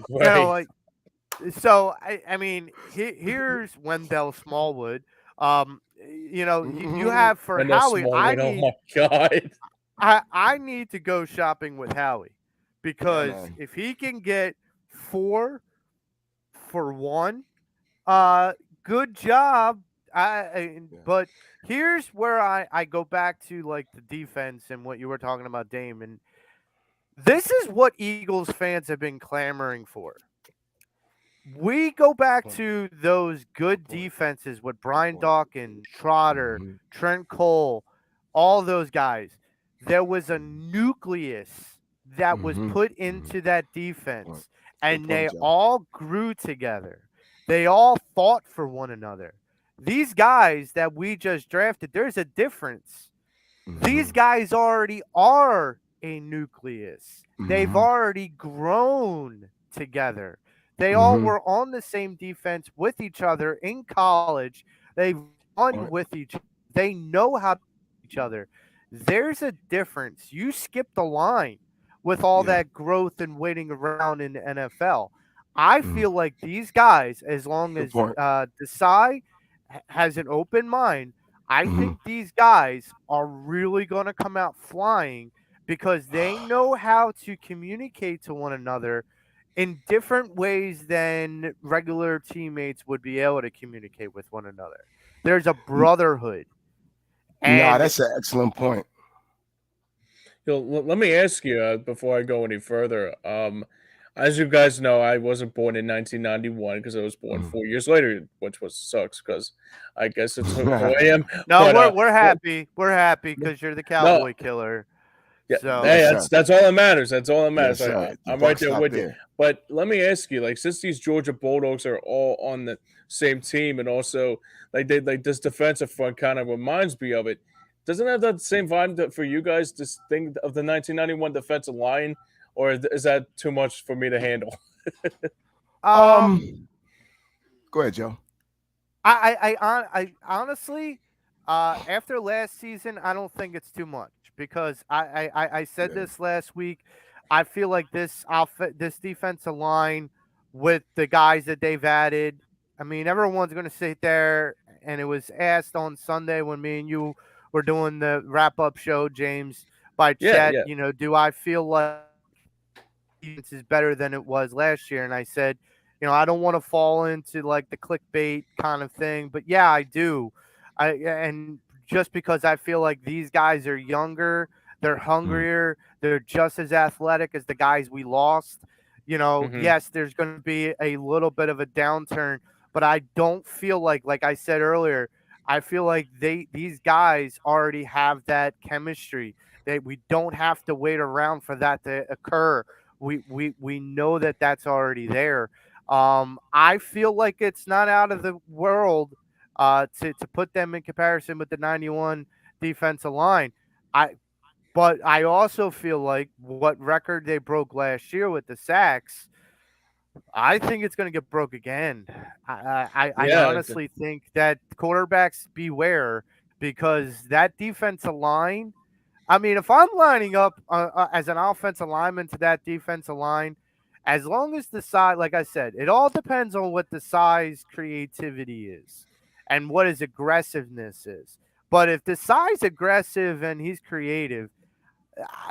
So I mean, here's Wendell Smallwood. You have for And that's Howie. Smallwood. Oh my god. I need to go shopping with Howie Yeah, because man. if he can get 4 for 1, good job. Yeah. But here's where I go back to like the defense and what you were talking about, Dame, and this is what Eagles fans have been clamoring for. We go back Point. to those Good good point. defenses with Good Brian point. Dawkins, Trotter, Mm-hmm. Trent Cole, all those guys. There was a nucleus that was Mm-hmm. put Mm-hmm. into that Good point. defense, Good and point, they Joe. all grew together. They all fought for one another. These guys that we just drafted, there's a difference. These Mm-hmm. guys already are a nucleus. They've Mm-hmm. already grown together. They all Mm-hmm. were on the same defense with each other in college. They've run Point. with each other. They know how to each other. There's a difference. You skipped the line with all Yeah. that growth and waiting around in the NFL. I Mm. feel like these guys, as long Good as point. Desai has an open mind, I Mm-hmm. think these guys are really going to come out flying because they know how to communicate to one another in different ways than regular teammates would be able to communicate with one another. There's a brotherhood. Nah, And that's an excellent point. Let me ask you before I go any further. As you guys know, I wasn't born in 1991 because I was born Mm. 4 years later, which was sucks because I guess it's who I am. no, But we're what, happy. We're happy because you're the no, cowboy killer. yeah, So hey, Yes, sir. that's all that matters. That's all that matters. Yes, sir. The I'm right buck there stopped with you. there. But let me ask you, like, since these Georgia Bulldogs are all on the same team, and also like this defensive front kind of reminds me of it. Doesn't it have that same vibe for you guys? This thing of the 1991 defensive line, or is that too much for me to handle? um Um, Go ahead, Joe. I honestly, after last season, I don't think it's too much because I said Yeah. this last week. I feel like this defensive line with the guys that they've added. I mean, everyone's going to sit there, and it was asked on Sunday when me and you were doing the wrap up show, James, by Yeah, chat. yeah. Do I feel like defense is better than it was last year? And I said, I don't want to fall into like the clickbait kind of thing, but yeah, I do. And just because I feel like these guys are younger, they're Mm. hungrier, they're just as athletic as the guys we lost. Hmm. Yes, there's going to be a little bit of a downturn, but I don't feel like I said earlier, I feel like these guys already have that chemistry. That we don't have to wait around for that to occur. We know that that's already there. I feel like it's not out of the world to put them in comparison with the 91 defensive line. I But I also feel like what record they broke last year with the sacks, I think it's going to get broke again. I Yeah, honestly think that quarterbacks beware because that defensive line. I mean, if I'm lining up as an offensive lineman to that defensive line, as long as the size, like I said, it all depends on what the size creativity is and what his aggressiveness is. But if the size aggressive and he's creative,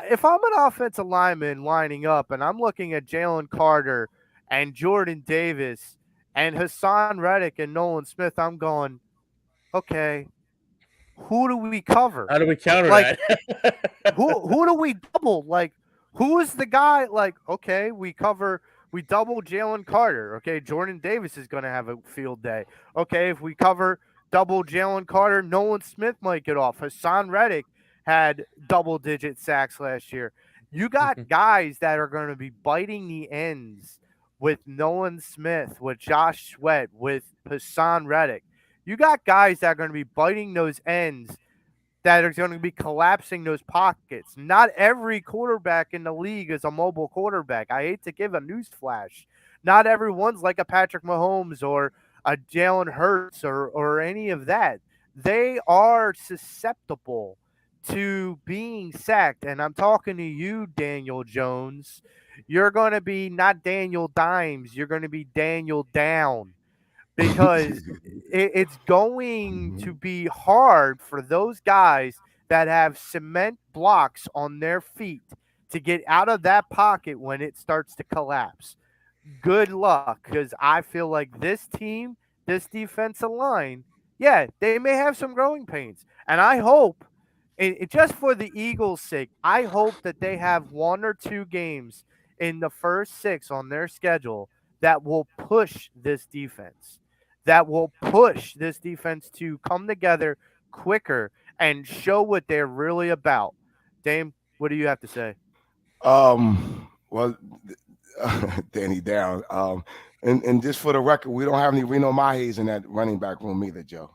if I'm an offensive lineman lining up and I'm looking at Jalen Carter and Jordan Davis and Hassan Reddick and Nolan Smith, I'm going, okay, who do we cover? how do we counter Like, that? who do we double? Like, who is the guy? Like, okay, we double Jalen Carter. Okay, Jordan Davis is going to have a field day. Okay, if we cover double Jalen Carter, Nolan Smith might get off. Hassan Reddick had double digit sacks last year. You got guys that are going to be biting the ends with Nolan Smith, with Josh Sweat, with Hassan Reddick. You got guys that are going to be biting those ends that are going to be collapsing those pockets. Not every quarterback in the league is a mobile quarterback. I hate to give a news flash. Not everyone's like a Patrick Mahomes or a Jalen Hurts or any of that. They are susceptible to being sacked. And I'm talking to you, Daniel Jones. you're going to be not Daniel Dimes, you're going to be Daniel Down, because it's going to be hard for those guys that have cement blocks on their feet to get out of that pocket when it starts to collapse. Good luck, because I feel like this team, this defensive line, yeah, they may have some growing pains. And I hope, just for the Eagles' sake, I hope that they have one or two games in the first six on their schedule that will push this defense, to come together quicker and show what they're really about. Dame, what do you have to say? Well, Danny Down. And just for the record, we don't have any Reno Mahes in that running back room either, Joe.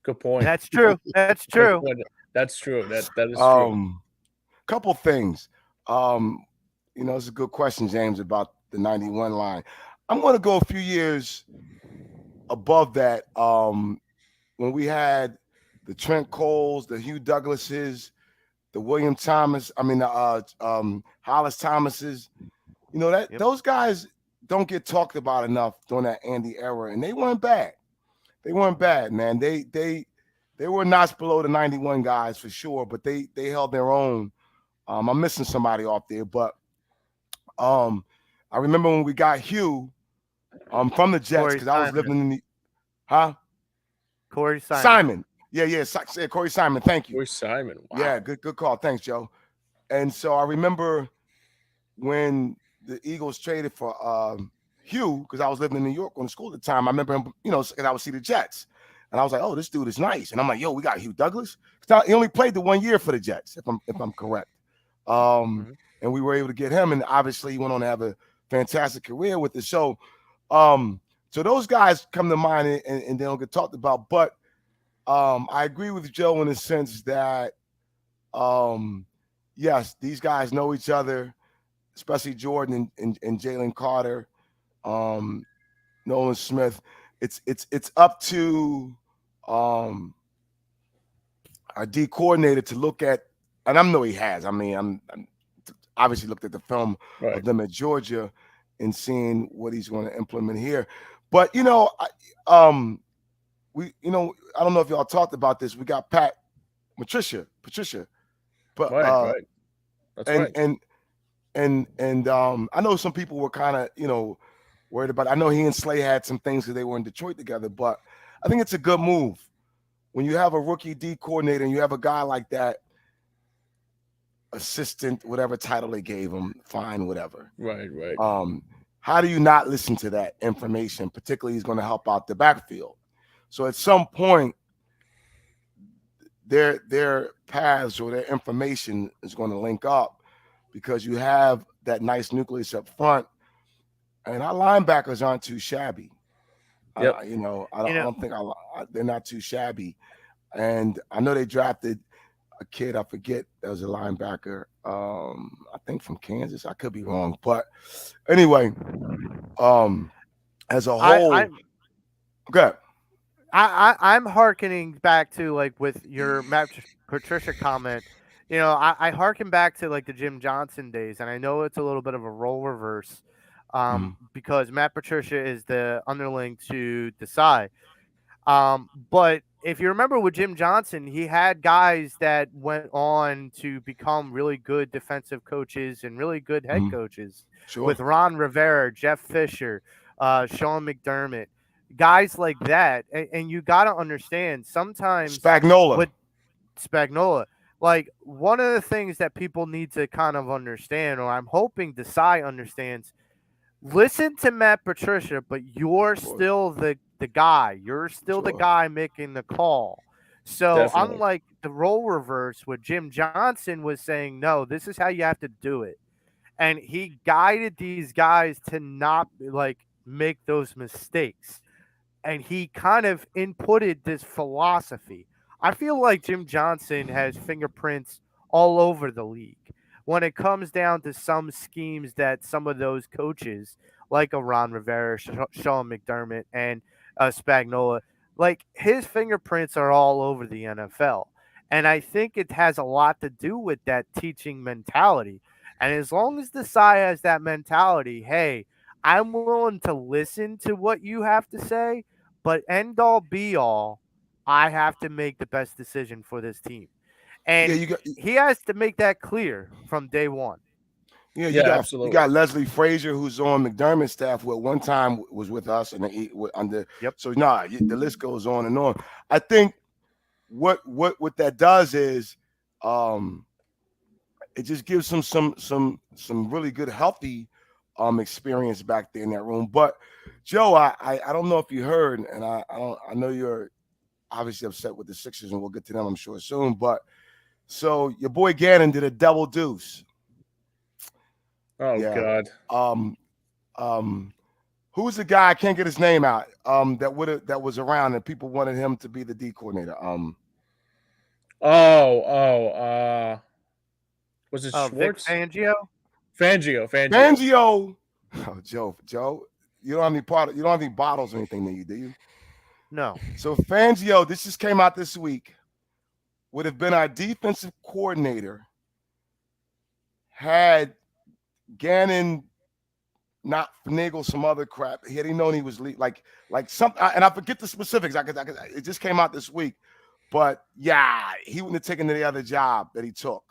Good point. That's true. That's Good true. point. That's true. That is true. Couple things. It's a good question, James, about the 91 line. I'm going to go a few years above that. When we had the Trent Coles, the Hugh Douglases, the William Thomas, Hollis Thomases, those guys don't get talked about enough during that Andy era, and they weren't bad. They weren't bad, man. They were notch below the 91 guys for sure, but they held their own. I'm missing somebody off there, but I remember when we got Hugh from the Jets, because I was living in the Corey Simon. Yeah, Corey Simon. Thank you. Corey Simon. Wow. Yeah, good call. Thanks, Joe. And so I remember when the Eagles traded for Hugh, because I was living in New York going to school at the time. I remember him, because I would see the Jets. And I was like, oh, this dude is nice. And I'm like, yo, we got Hugh Douglas. He only played the 1 year for the Jets, if I'm correct. And we were able to get him. And obviously he went on to have a fantastic career with the show. So those guys come to mind and they don't get talked about. But I agree with Joe in the sense that, yes, these guys know each other, especially Jordan and Jalen Carter, Nolan Smith. It's up to our D coordinator to look at, and I know he has. I mean, I'm obviously looked at the film of them at Georgia and seeing what he's going to implement here. But I don't know if y'all talked about this. We got Patricia, but right. That's right. And I know some people were kind of worried about it. I know he and Slay had some things because they were in Detroit together, but I think it's a good move when you have a rookie D coordinator and you have a guy like that, assistant, whatever title they gave him, fine, whatever. Right. How do you not listen to that information? Particularly, he's going to help out the backfield. So at some point, their paths or their information is going to link up because you have that nice nucleus up front, and our linebackers aren't too shabby. Yep. I don't think they're not too shabby. And I know they drafted a kid, I forget, that was a linebacker, I think from Kansas. I could be wrong. But anyway, as a whole, okay. I'm hearkening back to, like, with your Matt Patricia comment. I hearken back to, like, the Jim Johnson days, and I know it's a little bit of a role reverse because Matt Patricia is the underling to Desai. But if you remember with Jim Johnson, he had guys that went on to become really good defensive coaches and really good head coaches. Sure. With Ron Rivera, Jeff Fisher, Sean McDermott, guys like that. And you got to understand sometimes Spagnuolo. Like, one of the things that people need to kind of understand, or I'm hoping Desai understands, listen to Matt Patricia, but you're still the guy. You're still the guy making the call. So Definitely. unlike the role reverse where Jim Johnson was saying, no, this is how you have to do it. And he guided these guys to not, like, make those mistakes. And he kind of inputted this philosophy. I feel like Jim Johnson has fingerprints all over the league when it comes down to some schemes that some of those coaches, like a Ron Rivera, Sean McDermott, and Spagnuolo, like, his fingerprints are all over the NFL. And I think it has a lot to do with that teaching mentality. And as long as Desai has that mentality, hey, I'm willing to listen to what you have to say, but end all be all, I have to make the best decision for this team. Yeah, And you got he has to make that clear from day one. yeah, Yeah, you absolutely. got Leslie Frazier, who's on McDermott's staff, who at one time was with us, and under. Yep. So the list goes on and on. I think what that does is, it just gives them some really good healthy experience back there in that room. But Joe, I don't know if you heard, and I know you're obviously upset with the Sixers, and we'll get to them, I'm sure, soon. But so your boy Gannon did a double deuce. Oh Yeah. God. Who's the guy? I can't get his name out. That was around and people wanted him to be the D coordinator. Was it Vic Schwartz? Fangio? Fangio. Fangio. Oh, Joe, you don't have any bottles or anything, do you? No. So Fangio, this just came out this week, would have been our defensive coordinator had Gannon not finagle some other crap. Had he known he was like something, and I forget the specifics. It just came out this week, but yeah, he wouldn't have taken the other job that he took.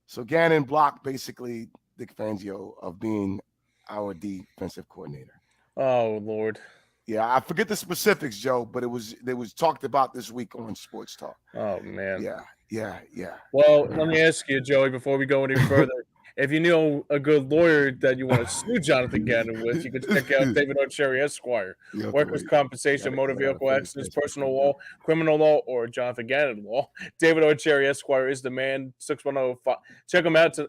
So Gannon blocked basically Dick Fangio of being our defensive coordinator. Oh Lord. Yeah, I forget the specifics, Joe, but it was talked about this week on Sports Talk. Oh man. Yeah. Well, let me ask you, Joey, before we go any further, if you know a good lawyer that you want to sue Jonathan Gannon with, you can check out David O'Cherry Esquire. Workers' compensation, motor vehicle accidents, personal law, criminal law, or Jonathan Gannon law. David O'Cherry Esquire is the man. 610. Check him out.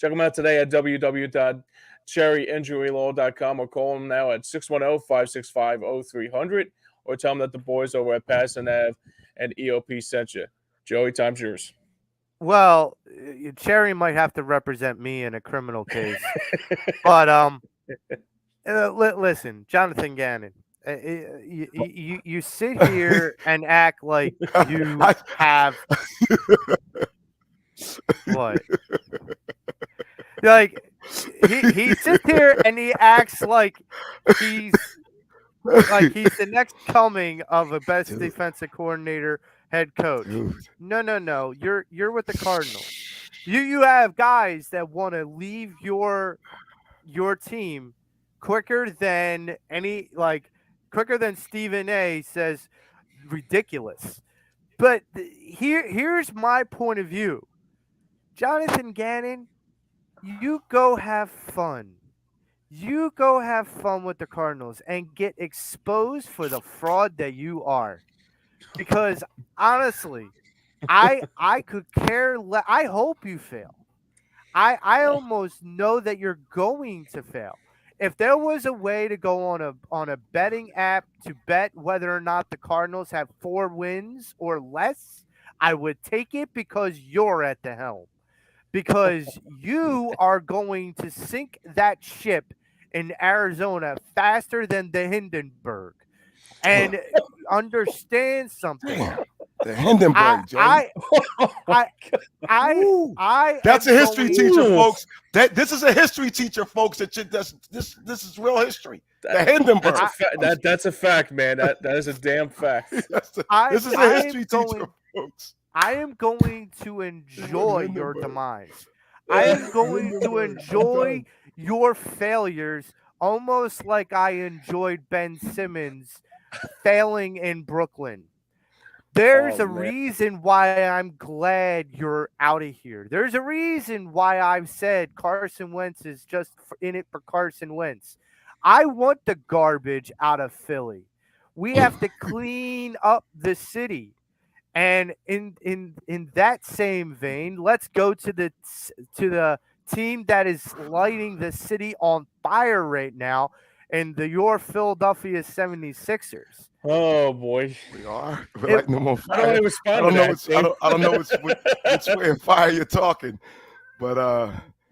Check him out today at www.cherryinjurylaw.com or call him now at 610-565-0300 or tell him that the boys over at Pattison Ave and EOP sent you. Joey, time's yours. Well, Cherry might have to represent me in a criminal case, but listen, Jonathan Gannon, you sit here and act like you have what? Like he sits here and he acts like he's the next coming of a best defensive coordinator, head coach. No. You're with the Cardinals. You have guys that want to leave your team quicker than Stephen A says ridiculous. But here's my point of view. Jonathan Gannon, you go have fun. You go have fun with the Cardinals and get exposed for the fraud that you are. Because honestly, I could care less. I hope you fail. I almost know that you're going to fail. If there was a way to go on a betting app to bet whether or not the Cardinals have 4 wins or less, I would take it because you're at the helm. Because you are going to sink that ship in Arizona faster than the Hindenburg. And understand something. Damn, the Hindenburg, Joe. That's a history teacher, folks. This is a history teacher, folks. This is real history. The Hindenburg. That's a fact, man. That is a damn fact. This is a history teacher, folks. I am going to enjoy your demise. I am going to enjoy your failures almost like I enjoyed Ben Simmons failing in Brooklyn. There's a reason why I'm glad you're out of here. There's a reason why I've said Carson Wentz is just in it for Carson Wentz. I want the garbage out of Philly. We have to clean up the city. And in that same vein, let's go to the team that is lighting the city on fire right now, and your Philadelphia 76ers. Oh boy, we are. We're lighting them on fire. I don't know which way of fire you're talking, but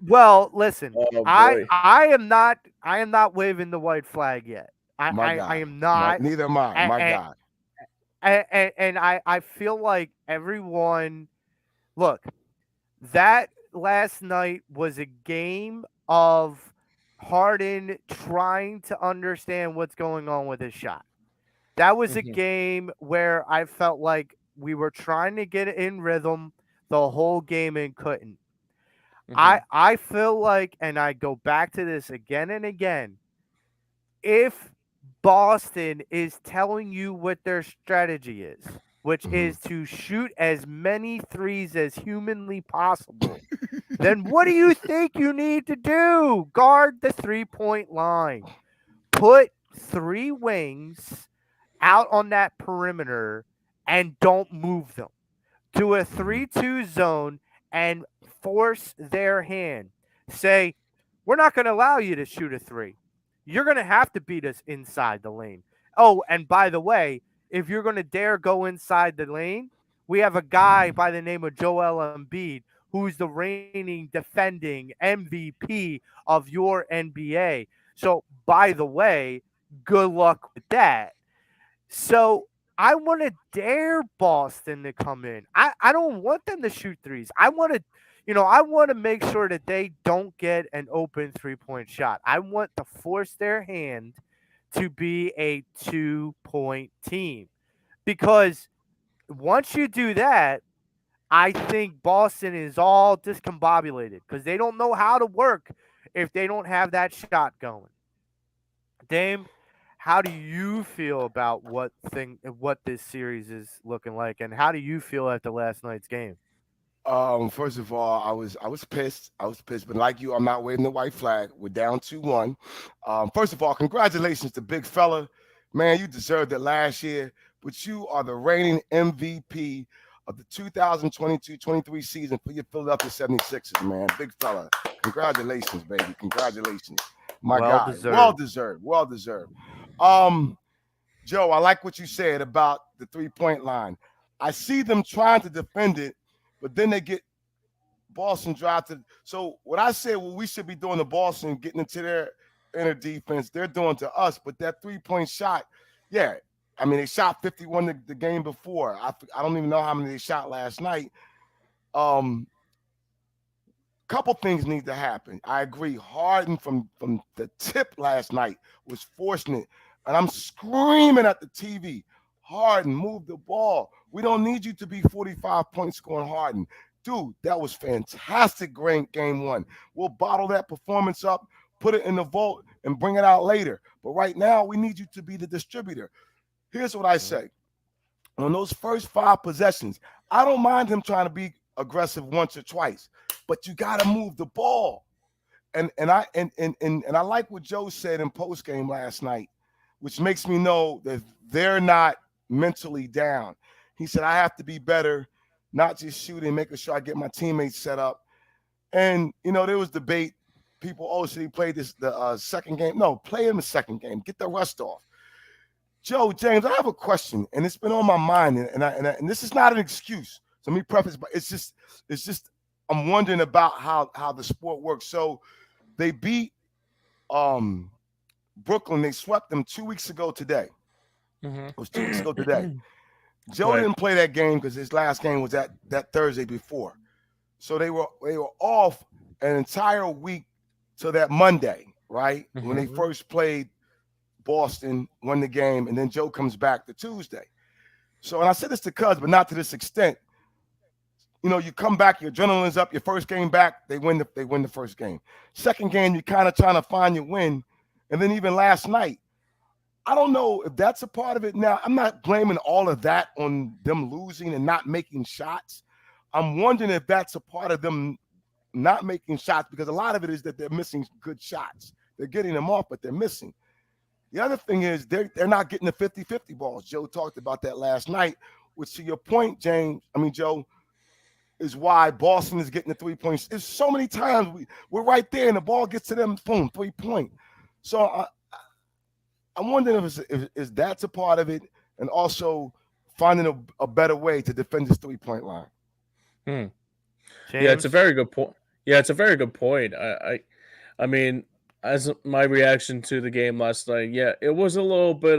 well, listen, I am not waving the white flag yet. I am not. Neither am I. My God. And I feel like everyone, look, that last night was a game of Harden trying to understand what's going on with his shot. That was a Hmm. game where I felt like we were trying to get in rhythm the whole game and couldn't. Hmm. I feel like, and I go back to this again and again, if Boston is telling you what their strategy is, which Mhm. is to shoot as many threes as humanly possible, then what do you think you need to do? Guard the 3-point line. Put three wings out on that perimeter and don't move them to a Mhm. 3-2 zone and force their hand. Say, we're not going to allow you to shoot a three. You're going to have to beat us inside the lane. Oh, and by the way, if you're going to dare go inside the lane, we have a guy by the name of Joel Embiid, who's the reigning defending MVP of your NBA. So, by the way, good luck with that. So I want to dare Boston to come in. I don't want them to shoot threes. I want to make sure that they don't get an open 3-point shot. I want to force their hand to be a 2-point team. Because once you do that, I think Boston is all discombobulated because they don't know how to work if they don't have that shot going. Dame, how do you feel about what this series is looking like, and how do you feel after last night's game? First of all, I was pissed. I was pissed, but like you, I'm not waving the white flag. We're down 2-1. First of all, congratulations to Big Fella. Man, you deserved it last year, but you are the reigning MVP of the 2022-23 season for your Philadelphia 76ers, man. Big Fella. Congratulations, baby. Congratulations. My Well guy. Well deserved. deserved. Well deserved. Um, Joe, I like what you said about the 3-point line. I see them trying to defend it, but then they get Boston drive to. So what I said, what we should be doing to Boston, getting into their inner defense, they're doing to us. But that 3-point shot, yeah, I mean they shot 51 the game before. I don't even know how many they shot last night. Um, Couple things need to happen. I agree. Harden from the tip last night was forcing it, and I'm screaming at the TV. Harden, move the ball. We don't need you to be 45 points scoring Harden. Dude, that was fantastic game one. We'll bottle that performance up, put it in the vault, and bring it out later. But right now, we need you to be the distributor. Here's what I Mhm. say. On those first 5 possessions, I don't mind him trying to be aggressive once or twice, but you got to move the ball. And I like what Joe said in post game last night, which makes me know that they're not mentally down. He said I have to be better, not just shooting, making sure I get my teammates set up. And there was debate. People, oh, should he play the second game? No, play him the second game. Get the rust off. Joe, James, I have a question, and it's been on my mind, and this is not an excuse. So let me preface, but it's just I'm wondering about how the sport works. So they beat um Brooklyn. They swept them 2 weeks ago today. It was 2 weeks ago today. Hmm. Joe Right. didn't play that game because his last game was that Thursday before. So they were off an entire week to that Monday, right? When Hmm. they Mhm. first played Boston, won the game, and then Joe comes back the Tuesday. So, and I said this to Cuz, but not to this extent. You come back, your adrenaline's up. Your first game back, they win the first game. Second game, you're kind of trying to find your win, and then even last night, I don't know if that's a part of it. Now, I'm not blaming all of that on them losing and not making shots. I'm wondering if that's a part of them not making shots because a lot of it is that they're missing good shots. They're getting them off, but they're missing. The other thing is they're not getting the 50-50 balls. Joe talked about that last night, which to your point, Joe, is why Boston is getting the 3 points. There's so many times we're right there and the ball gets to them, boom, 3-point. So I'm wondering if is that's a part of it, and also finding a better way to defend this 3-point line. Hmm. Yeah, it's a James. very good point. Yeah, it's a very good point. I mean, as my reaction to the game last night, yeah, it was a little bit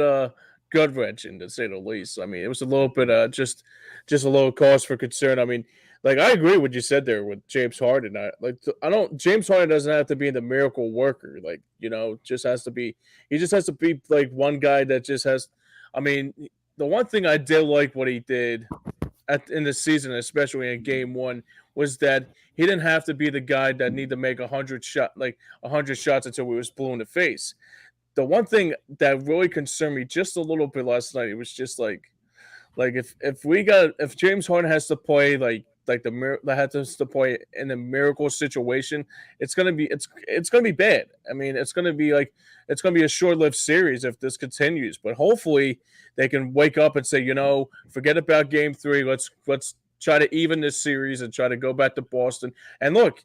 gut wrenching to say the least. I mean, it was a little bit just a little cause for concern. I mean, like I agree with what you said there with James Harden. I don't James Harden doesn't have to be the miracle worker. Like, just has to be he just has to be like one guy that just has I mean, the one thing I did like what he did in the season, especially in game one, was that he didn't have to be the guy that need to make 100 shots until we was blue in the face. The one thing that really concerned me just a little bit last night, it was just like if James Harden has to play that has to play in a miracle situation, it's gonna be bad. I mean, it's gonna be a short lived series if this continues. But hopefully they can wake up and say, forget about Game 3. Let's try to even this series and try to go back to Boston. And look,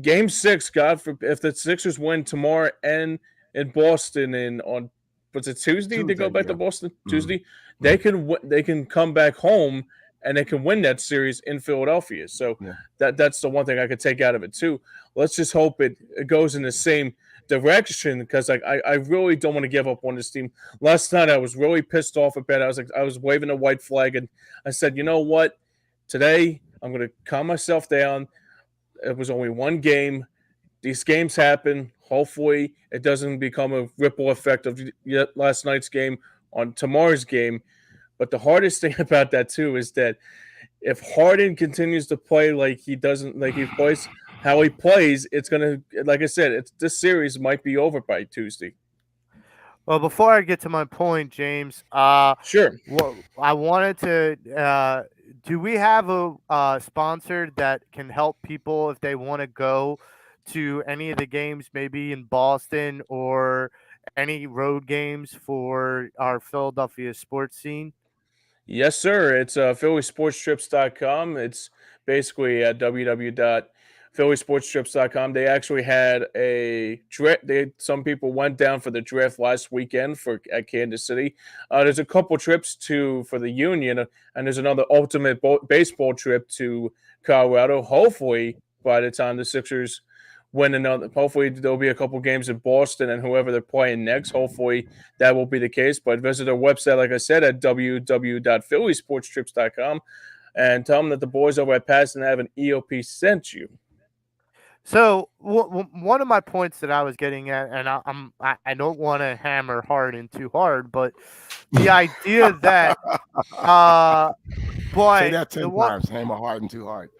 Game 6, God forbid, if the Sixers win tomorrow and in Boston and on was it Tuesday? They go back to Boston Tuesday. They can come back home and they can win that series in Philadelphia. So that's the one thing I could take out of it too. Let's just hope it goes in the same direction because I really don't want to give up on this team. Last night I was really pissed off about it. I was waving a white flag and I said, you know what? Today I'm going to calm myself down. It was only one game. These games happen. Hopefully, it doesn't become a ripple effect of last night's game on tomorrow's game. But the hardest thing about that too is that if Harden continues to play like he plays how he plays, it's gonna, like I said, this series might be over by Tuesday. Well, before I get to my point, James, Sure. I wanted to. Do we have a sponsor that can help people if they want to go to any of the games, maybe in Boston or any road games for our Philadelphia sports scene? Yes, sir. It's phillysportstrips.com. It's basically at www.phillysportstrips.com. They actually had a draft. Some people went down for the draft last weekend at Kansas City. There's a couple trips for the Union, and there's another ultimate baseball trip to Colorado. Hopefully, by the time the Sixers win another, hopefully there'll be a couple games in Boston and whoever they're playing next. Hopefully that will be the case. But visit our website, like I said, at www.phillysportstrips.com and tell them that the boys over at Pattison Ave EOP sent you. So one of my points that I was getting at, and I don't want to hammer Harden too hard, but the idea that boy, say that 10 times, hammer Harden too hard.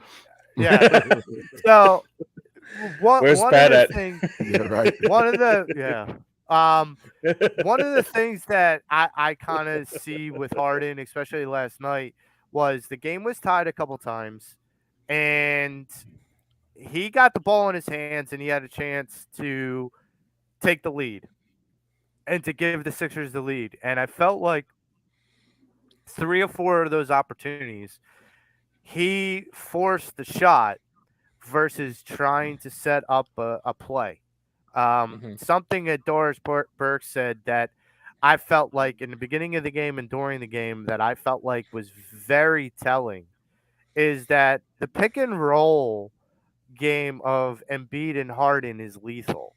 Yeah. So where's Pat at? Right. One of the things that I kind of see with Harden, especially last night, was the game was tied a couple times, and he got the ball in his hands, and he had a chance to take the lead and to give the Sixers the lead. And I felt like 3 or 4 of those opportunities, he forced the shot versus trying to set up a play. Something that Doris Burke said that I felt like in the beginning of the game and during the game that I felt like was very telling is that the pick and roll game of Embiid and Harden is lethal.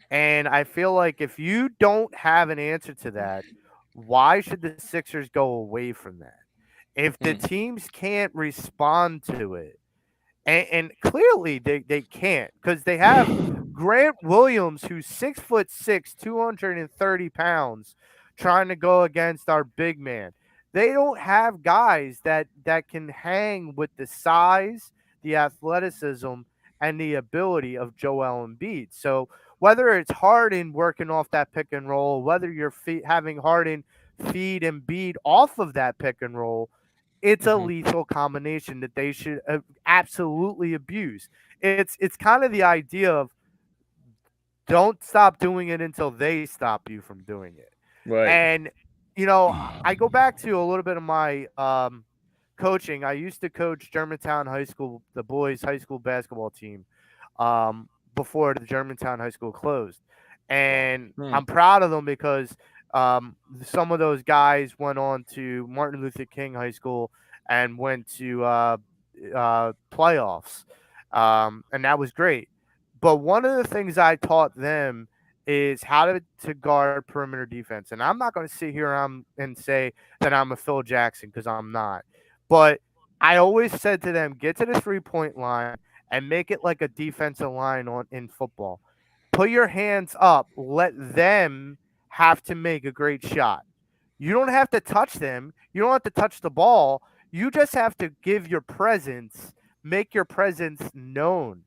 And I feel like if you don't have an answer to that, why should the Sixers go away from that? If the teams can't respond to it, and clearly they can't because they have Grant Williams, who's 6'6", 230 pounds, trying to go against our big man. They don't have guys that can hang with the size, the athleticism, and the ability of Joel Embiid. So whether it's Harden working off that pick and roll, whether you're having Harden feed Embiid off of that pick and roll, it's a lethal combination that they should absolutely abuse. It's kind of the idea of don't stop doing it until they stop you from doing it. Right. And, I go back to a little bit of my coaching. I used to coach Germantown High School, the boys' high school basketball team, before the Germantown High School closed. And I'm proud of them because some of those guys went on to Martin Luther King High School and went to playoffs. And that was great. But one of the things I taught them is how to guard perimeter defense. And I'm not going to sit here and say that I'm a Phil Jackson because I'm not. But I always said to them, get to the 3-point line and make it like a defensive line in football. Put your hands up. Let them have to make a great shot. You don't have to touch them. You don't have to touch the ball. You just have to give your presence, make your presence known.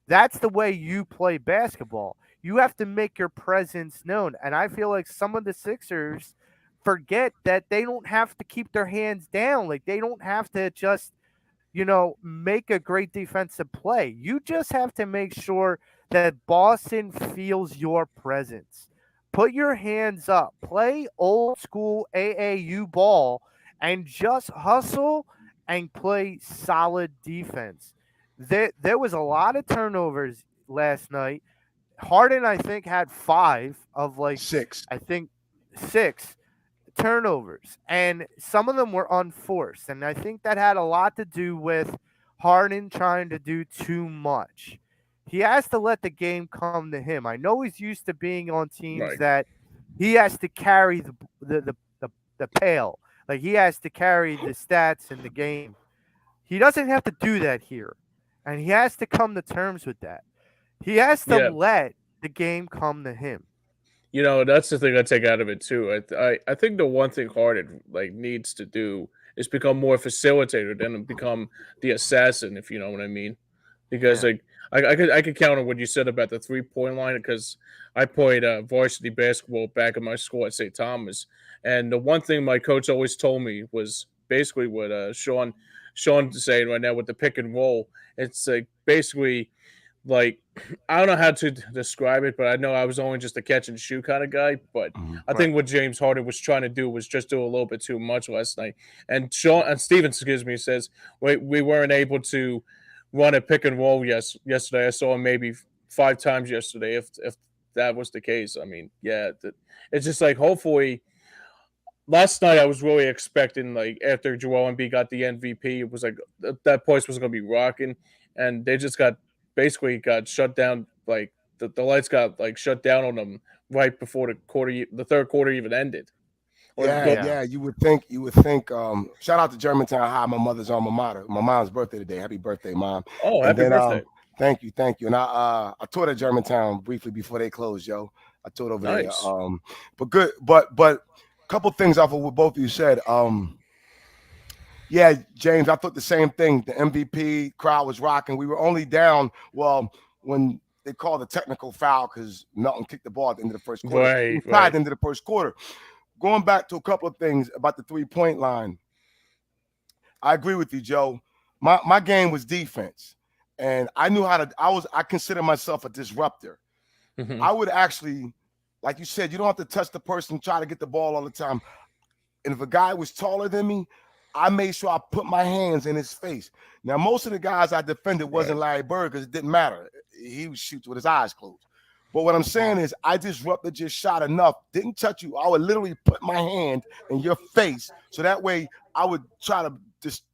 That's the way you play basketball. You have to make your presence known. And I feel like some of the Sixers forget that they don't have to keep their hands down. Like they don't have to just, make a great defensive play. You just have to make sure that Boston feels your presence. Put your hands up. Play old school AAU ball and just hustle and play solid defense. There was a lot of turnovers last night. Harden, I think, had 5 of like 6. I think 6 turnovers, and some of them were unforced. And I think that had a lot to do with Harden trying to do too much. He has to let the game come to him. I know he's used to being on teams Right. that he has to carry the pail. Like he has to carry the stats in the game. He doesn't have to do that here. And he has to come to terms with that. He has to let the game come to him. That's the thing I take out of it too. I think the one thing Harden needs to do is become more facilitator than become the assassin, if you know what I mean. Because I could count on what you said about the 3-point line because I played varsity basketball back in my school at St. Thomas, and the one thing my coach always told me was basically what Sean is saying right now with the pick and roll. It's basically like I don't know how to describe it, but I know I was only just a catch and shoot kind of guy. But I think what James Harden was trying to do was just do a little bit too much last night. And Stevens, says we weren't able to run a pick and roll yesterday. I saw him maybe 5 times yesterday. If that was the case, I mean, it's just hopefully. Last night I was really expecting after Joel Embiid got the MVP, it was that place was going to be rocking, and they just basically got shut down. The lights got shut down on them right before the third quarter even ended. Yeah. You would think. Shout out to Germantown High, my mother's alma mater. My mom's birthday today. Happy birthday, Mom! Oh, happy birthday! Thank you. And I taught at Germantown briefly before they closed, yo. I taught over there. But good. But couple things off of what both of you said. James, I thought the same thing. The MVP crowd was rocking. We were only down. Well, when they called the technical foul because Melton kicked the ball at the end of the first quarter. Right. At the end of the first quarter. Going back to a couple of things about the 3-point line. I agree with you, Joe. My game was defense, and I knew how to. I consider myself a disruptor. Mm-hmm. I would actually. Like you said, you don't have to touch the person, try to get the ball all the time. And if a guy was taller than me, I made sure I put my hands in his face. Now, most of the guys I defended wasn't Larry Bird because it didn't matter. He shoots with his eyes closed. But what I'm saying is I disrupted your shot enough, didn't touch you. I would literally put my hand in your face. So that way I would try to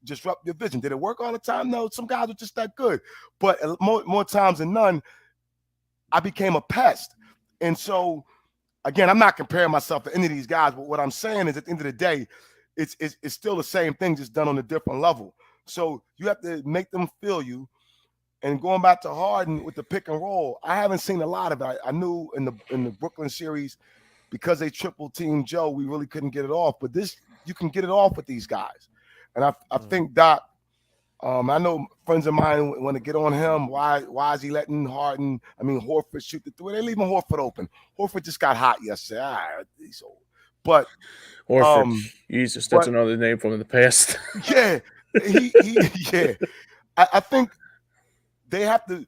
disrupt your vision. Did it work all the time? No, some guys were just that good. But more times than none, I became a pest. And so, again, I'm not comparing myself to any of these guys, but what I'm saying is at the end of the day, it's still the same thing, just done on a different level. So you have to make them feel you. And going back to Harden with the pick and roll, I haven't seen a lot of it. I knew in the Brooklyn series, because they triple teamed Joe, we really couldn't get it off. But this, you can get it off with these guys. And I think Doc, I know friends of mine want to get on him. Why is he letting Horford shoot the three? They're leaving Horford open. Horford just got hot yesterday. He's old. But Horford, Jesus, that's another name from the past. Yeah, yeah. I think they have to,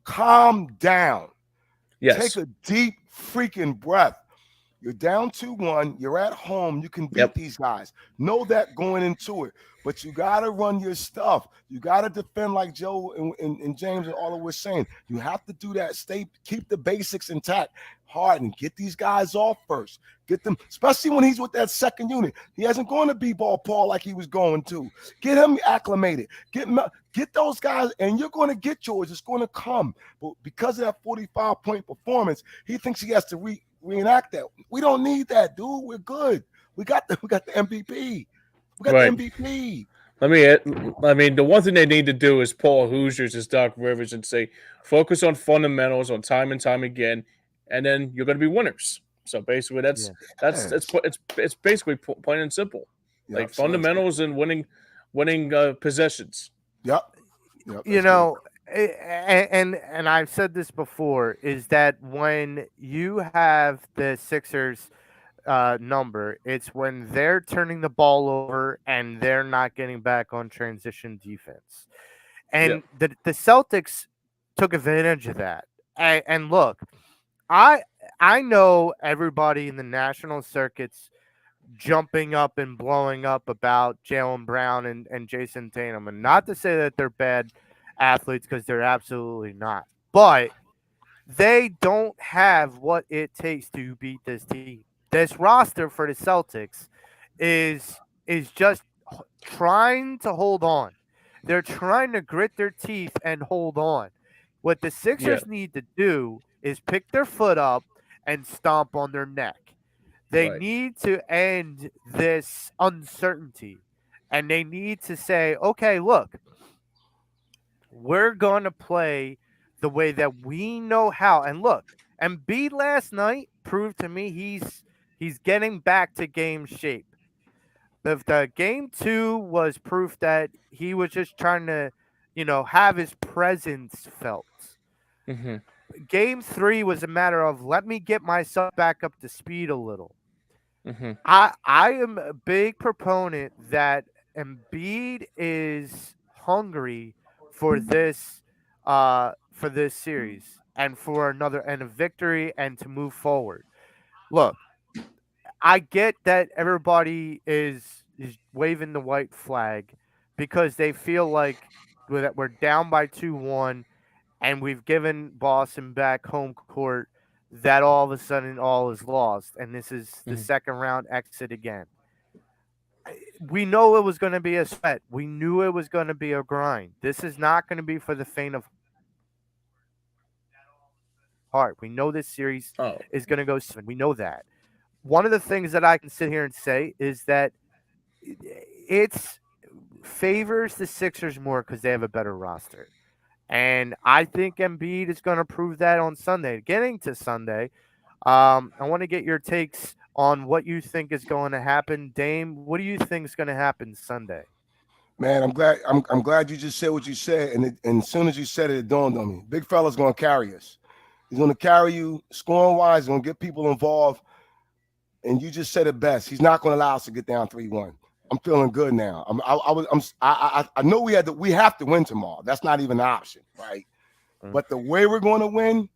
calm down. Yes. Take a deep freaking breath. You're down 2-1. You're at home. You can beat these guys. Know that going into it. But you got to run your stuff. You got to defend like Joe and James and all of us saying. You have to do that. Keep the basics intact. Harden, get these guys off first. Get them, especially when he's with that second unit. He hasn't gone to B-ball Paul like he was going to. Get him acclimated. Get those guys, and you're going to get yours. It's going to come. But because of that 45-point performance, he thinks he has to reenact that. We don't need that, dude. We're good. We got the MVP. We got the MVP. Let me. I mean, the one thing they need to do is pull Hoosiers as Doc Rivers and say, focus on fundamentals, on time and time again, and then you're going to be winners. So basically, that's Yeah. that's Yeah, it's it's basically plain and simple, like yep. So it's fundamentals and winning possessions. yep, yep. You That's good. know, and I've said this before, is that when you have the Sixers number, it's when they're turning the ball over and they're not getting back on transition defense. Yeah. And the Celtics took advantage of that. And look, I I know everybody in the national circuits jumping up and blowing up about Jalen Brown and Jason Tatum. And not to say that they're bad athletes, because they're absolutely not. But they don't have what it takes to beat this team. This roster for the Celtics is just trying to hold on. They're trying to grit their teeth and hold on. What the Yeah. Sixers need to do is pick their foot up and stomp on their neck. They Right. need to end this uncertainty, and they need to say, okay, look, we're going to play the way that we know how. And look, Embiid last night proved to me he's getting back to game shape. The game two was proof that he was just trying to, have his presence felt. Hmm. Game three was a matter of, let me get myself back up to speed a little. Hmm. I am a big proponent that Embiid is hungry for this series and for another and a victory and to move forward. Look, I get that everybody is waving the white flag because they feel like that we're down by 2-1 and we've given Boston back home court, that all of a sudden all is lost and this is the Hmm. second round exit again. We know it was going to be a sweat. We knew it was going to be a grind. This is not going to be for the faint of heart. We know this series Oh. is going to go 7. We know that. One of the things that I can sit here and say is that it's favors the Sixers more because they have a better roster. And I think Embiid is going to prove that on Sunday. Getting to Sunday, I want to get your takes on what you think is going to happen. Dame, what do you think is going to happen Sunday? Man, I'm glad. I'm glad you just said what you said, and as soon as you said it, it dawned on me. Big fella's gonna carry us. He's gonna carry you scoring wise. He's gonna get people involved. And you just said it best. He's not gonna allow us to get down 3-1. I'm feeling good now. I know we have to win tomorrow. That's not even an option, right? Mm. But the way we're going to win,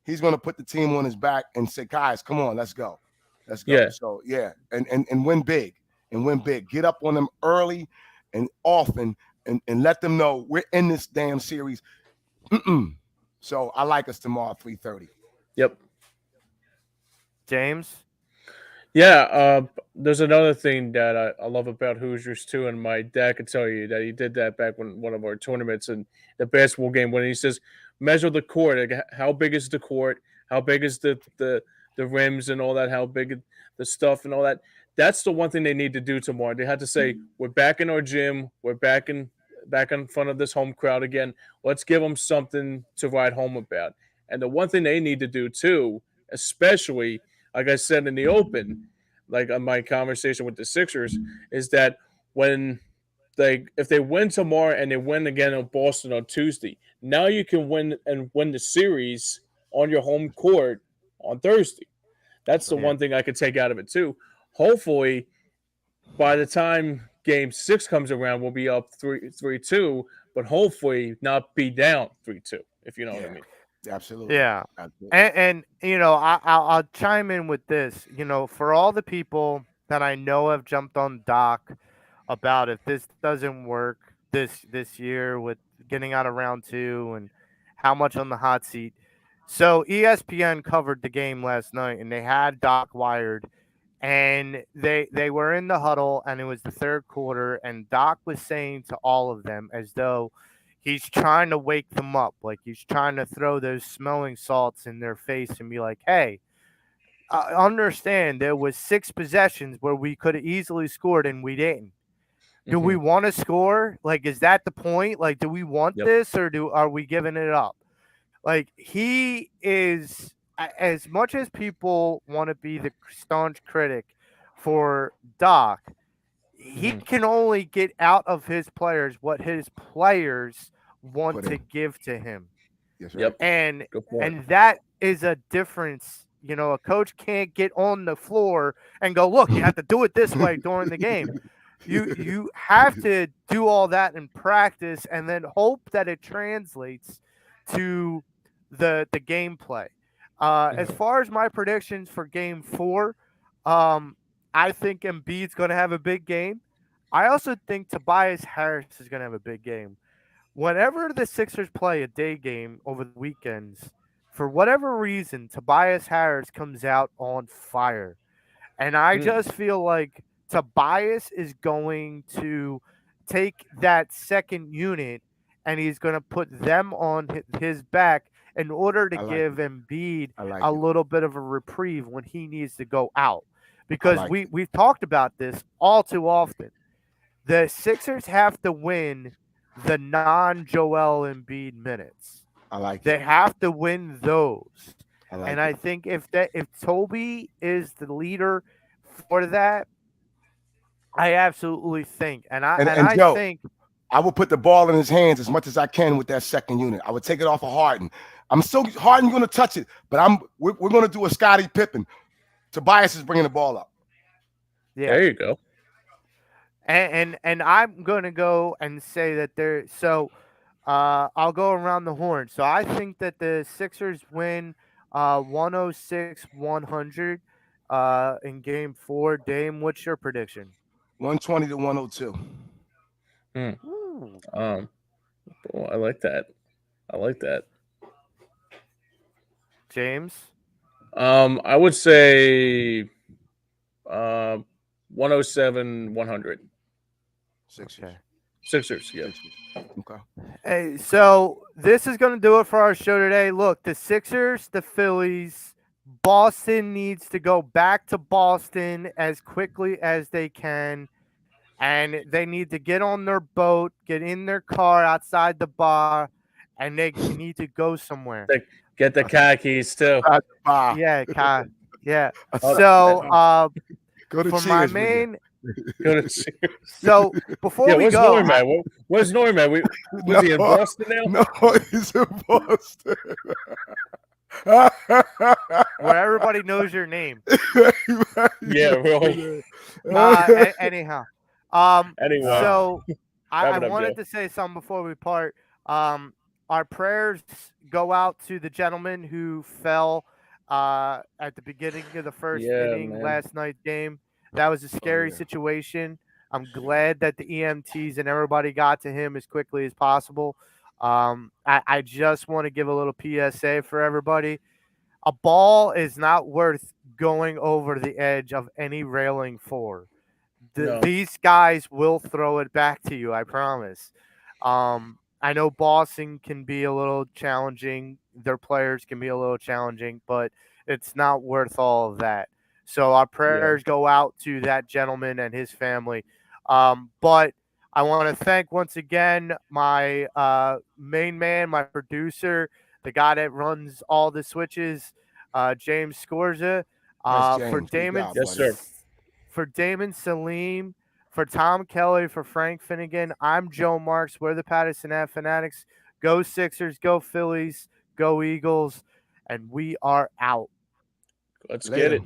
he's going to put the team on his back and say, guys, come on, let's go. Let's go. Yeah. So yeah, and win big. And win big. Get up on them early and often and let them know we're in this damn series. So I like us tomorrow, 3:30. Yep. James? Yeah, there's another thing that I love about Hoosiers too, and my dad could tell you that he did that back when one of our tournaments and the basketball game when he says, measure the court. Like, how big is the court? How big is the rims and all that? How big the stuff and all that? That's the one thing they need to do tomorrow. They had to say, we're back in our gym. We're back in front of this home crowd again. Let's give them something to ride home about. And the one thing they need to do too, especially like I said in the open, like on my conversation with the Sixers, is that when if they win tomorrow and they win again in Boston on Tuesday, now you can win the series on your home court on Thursday. That's the Yeah. one thing I could take out of it too. Hopefully, by the time Game 6 comes around, we'll be up 3-2, but hopefully not be down 3-2. If you know what I Yeah, mean. absolutely. Yeah. Absolutely. And I'll chime in with this. For all the people that I know have jumped on Doc about if this doesn't work this year with getting out of round two and how much on the hot seat. So ESPN covered the game last night and they had Doc wired and they were in the huddle and it was the third quarter and Doc was saying to all of them as though he's trying to wake them up, like he's trying to throw those smelling salts in their face and be like, hey, understand there was 6 possessions where we could have easily scored and we didn't. Do we want to score? Like, is that the point? Like, do we want Yep. this, or are we giving it up? Like, he is, as much as people want to be the staunch critic for Doc, he can only get out of his players what his players want Put to in. give to him. Yes, right. Yep. And Good point. and that is a difference. You know, a coach can't get on the floor and go, look, you have to do it this way during the game. You have to do all that in practice and then hope that it translates to the gameplay. As far as my predictions for Game 4, I think Embiid's going to have a big game. I also think Tobias Harris is going to have a big game. Whenever the Sixers play a day game over the weekends, for whatever reason, Tobias Harris comes out on fire. And I just feel like Tobias is going to take that second unit and he's going to put them on his back in order to give Embiid a little bit of a reprieve when he needs to go out. Because we've talked about this all too often. The Sixers have to win the non-Joel Embiid minutes. They have to win those. I think if Toby is the leader for that, I absolutely think. I Joe, think I will put the ball in his hands as much as I can with that second unit. I would take it off of Harden. I'm still Harden going to touch it, but we're going to do a Scottie Pippen. Tobias is bringing the ball up. Yeah. There you go. And I'm going to go and say that there. So I'll go around the horn. So I think that the Sixers win 106-100 in Game 4. Dame, what's your prediction? 120 to 102. Oh, I like that. James? I would say 107-100. Sixers, yeah. Okay. Hey, so this is going to do it for our show today. Look, the Sixers, the Phillies, Boston needs to go back to Boston as quickly as they can. And they need to get on their boat, get in their car outside the bar, and they need to go somewhere. Get the khakis too. Yeah, yeah. So go to for Cheers, my main. Go to Cheers. So before we where's go, Norman? Where's Norman? Was he in Boston now? No, he's in Boston. where everybody knows your name. Yeah, really. Anyhow. Anyway. So I wanted to say something before we part. Our prayers go out to the gentleman who fell at the beginning of the first inning last night's game. That was a scary situation. I'm glad that the EMTs and everybody got to him as quickly as possible. I just want to give a little PSA for everybody. A ball is not worth going over the edge of any railing for. No. These guys will throw it back to you, I promise. I know Boston can be a little challenging. Their players can be a little challenging, but it's not worth all of that. So our prayers go out to that gentleman and his family. But I want to thank once again my main man, my producer, the guy that runs all the switches, James Scorza. For Damon, for Damon Salim, for Tom Kelly, for Frank Finnegan, I'm Joe Marks. We're the Pattison Ave Phanatics. Go Sixers, go Phillies, go Eagles, and we are out. Let's get it.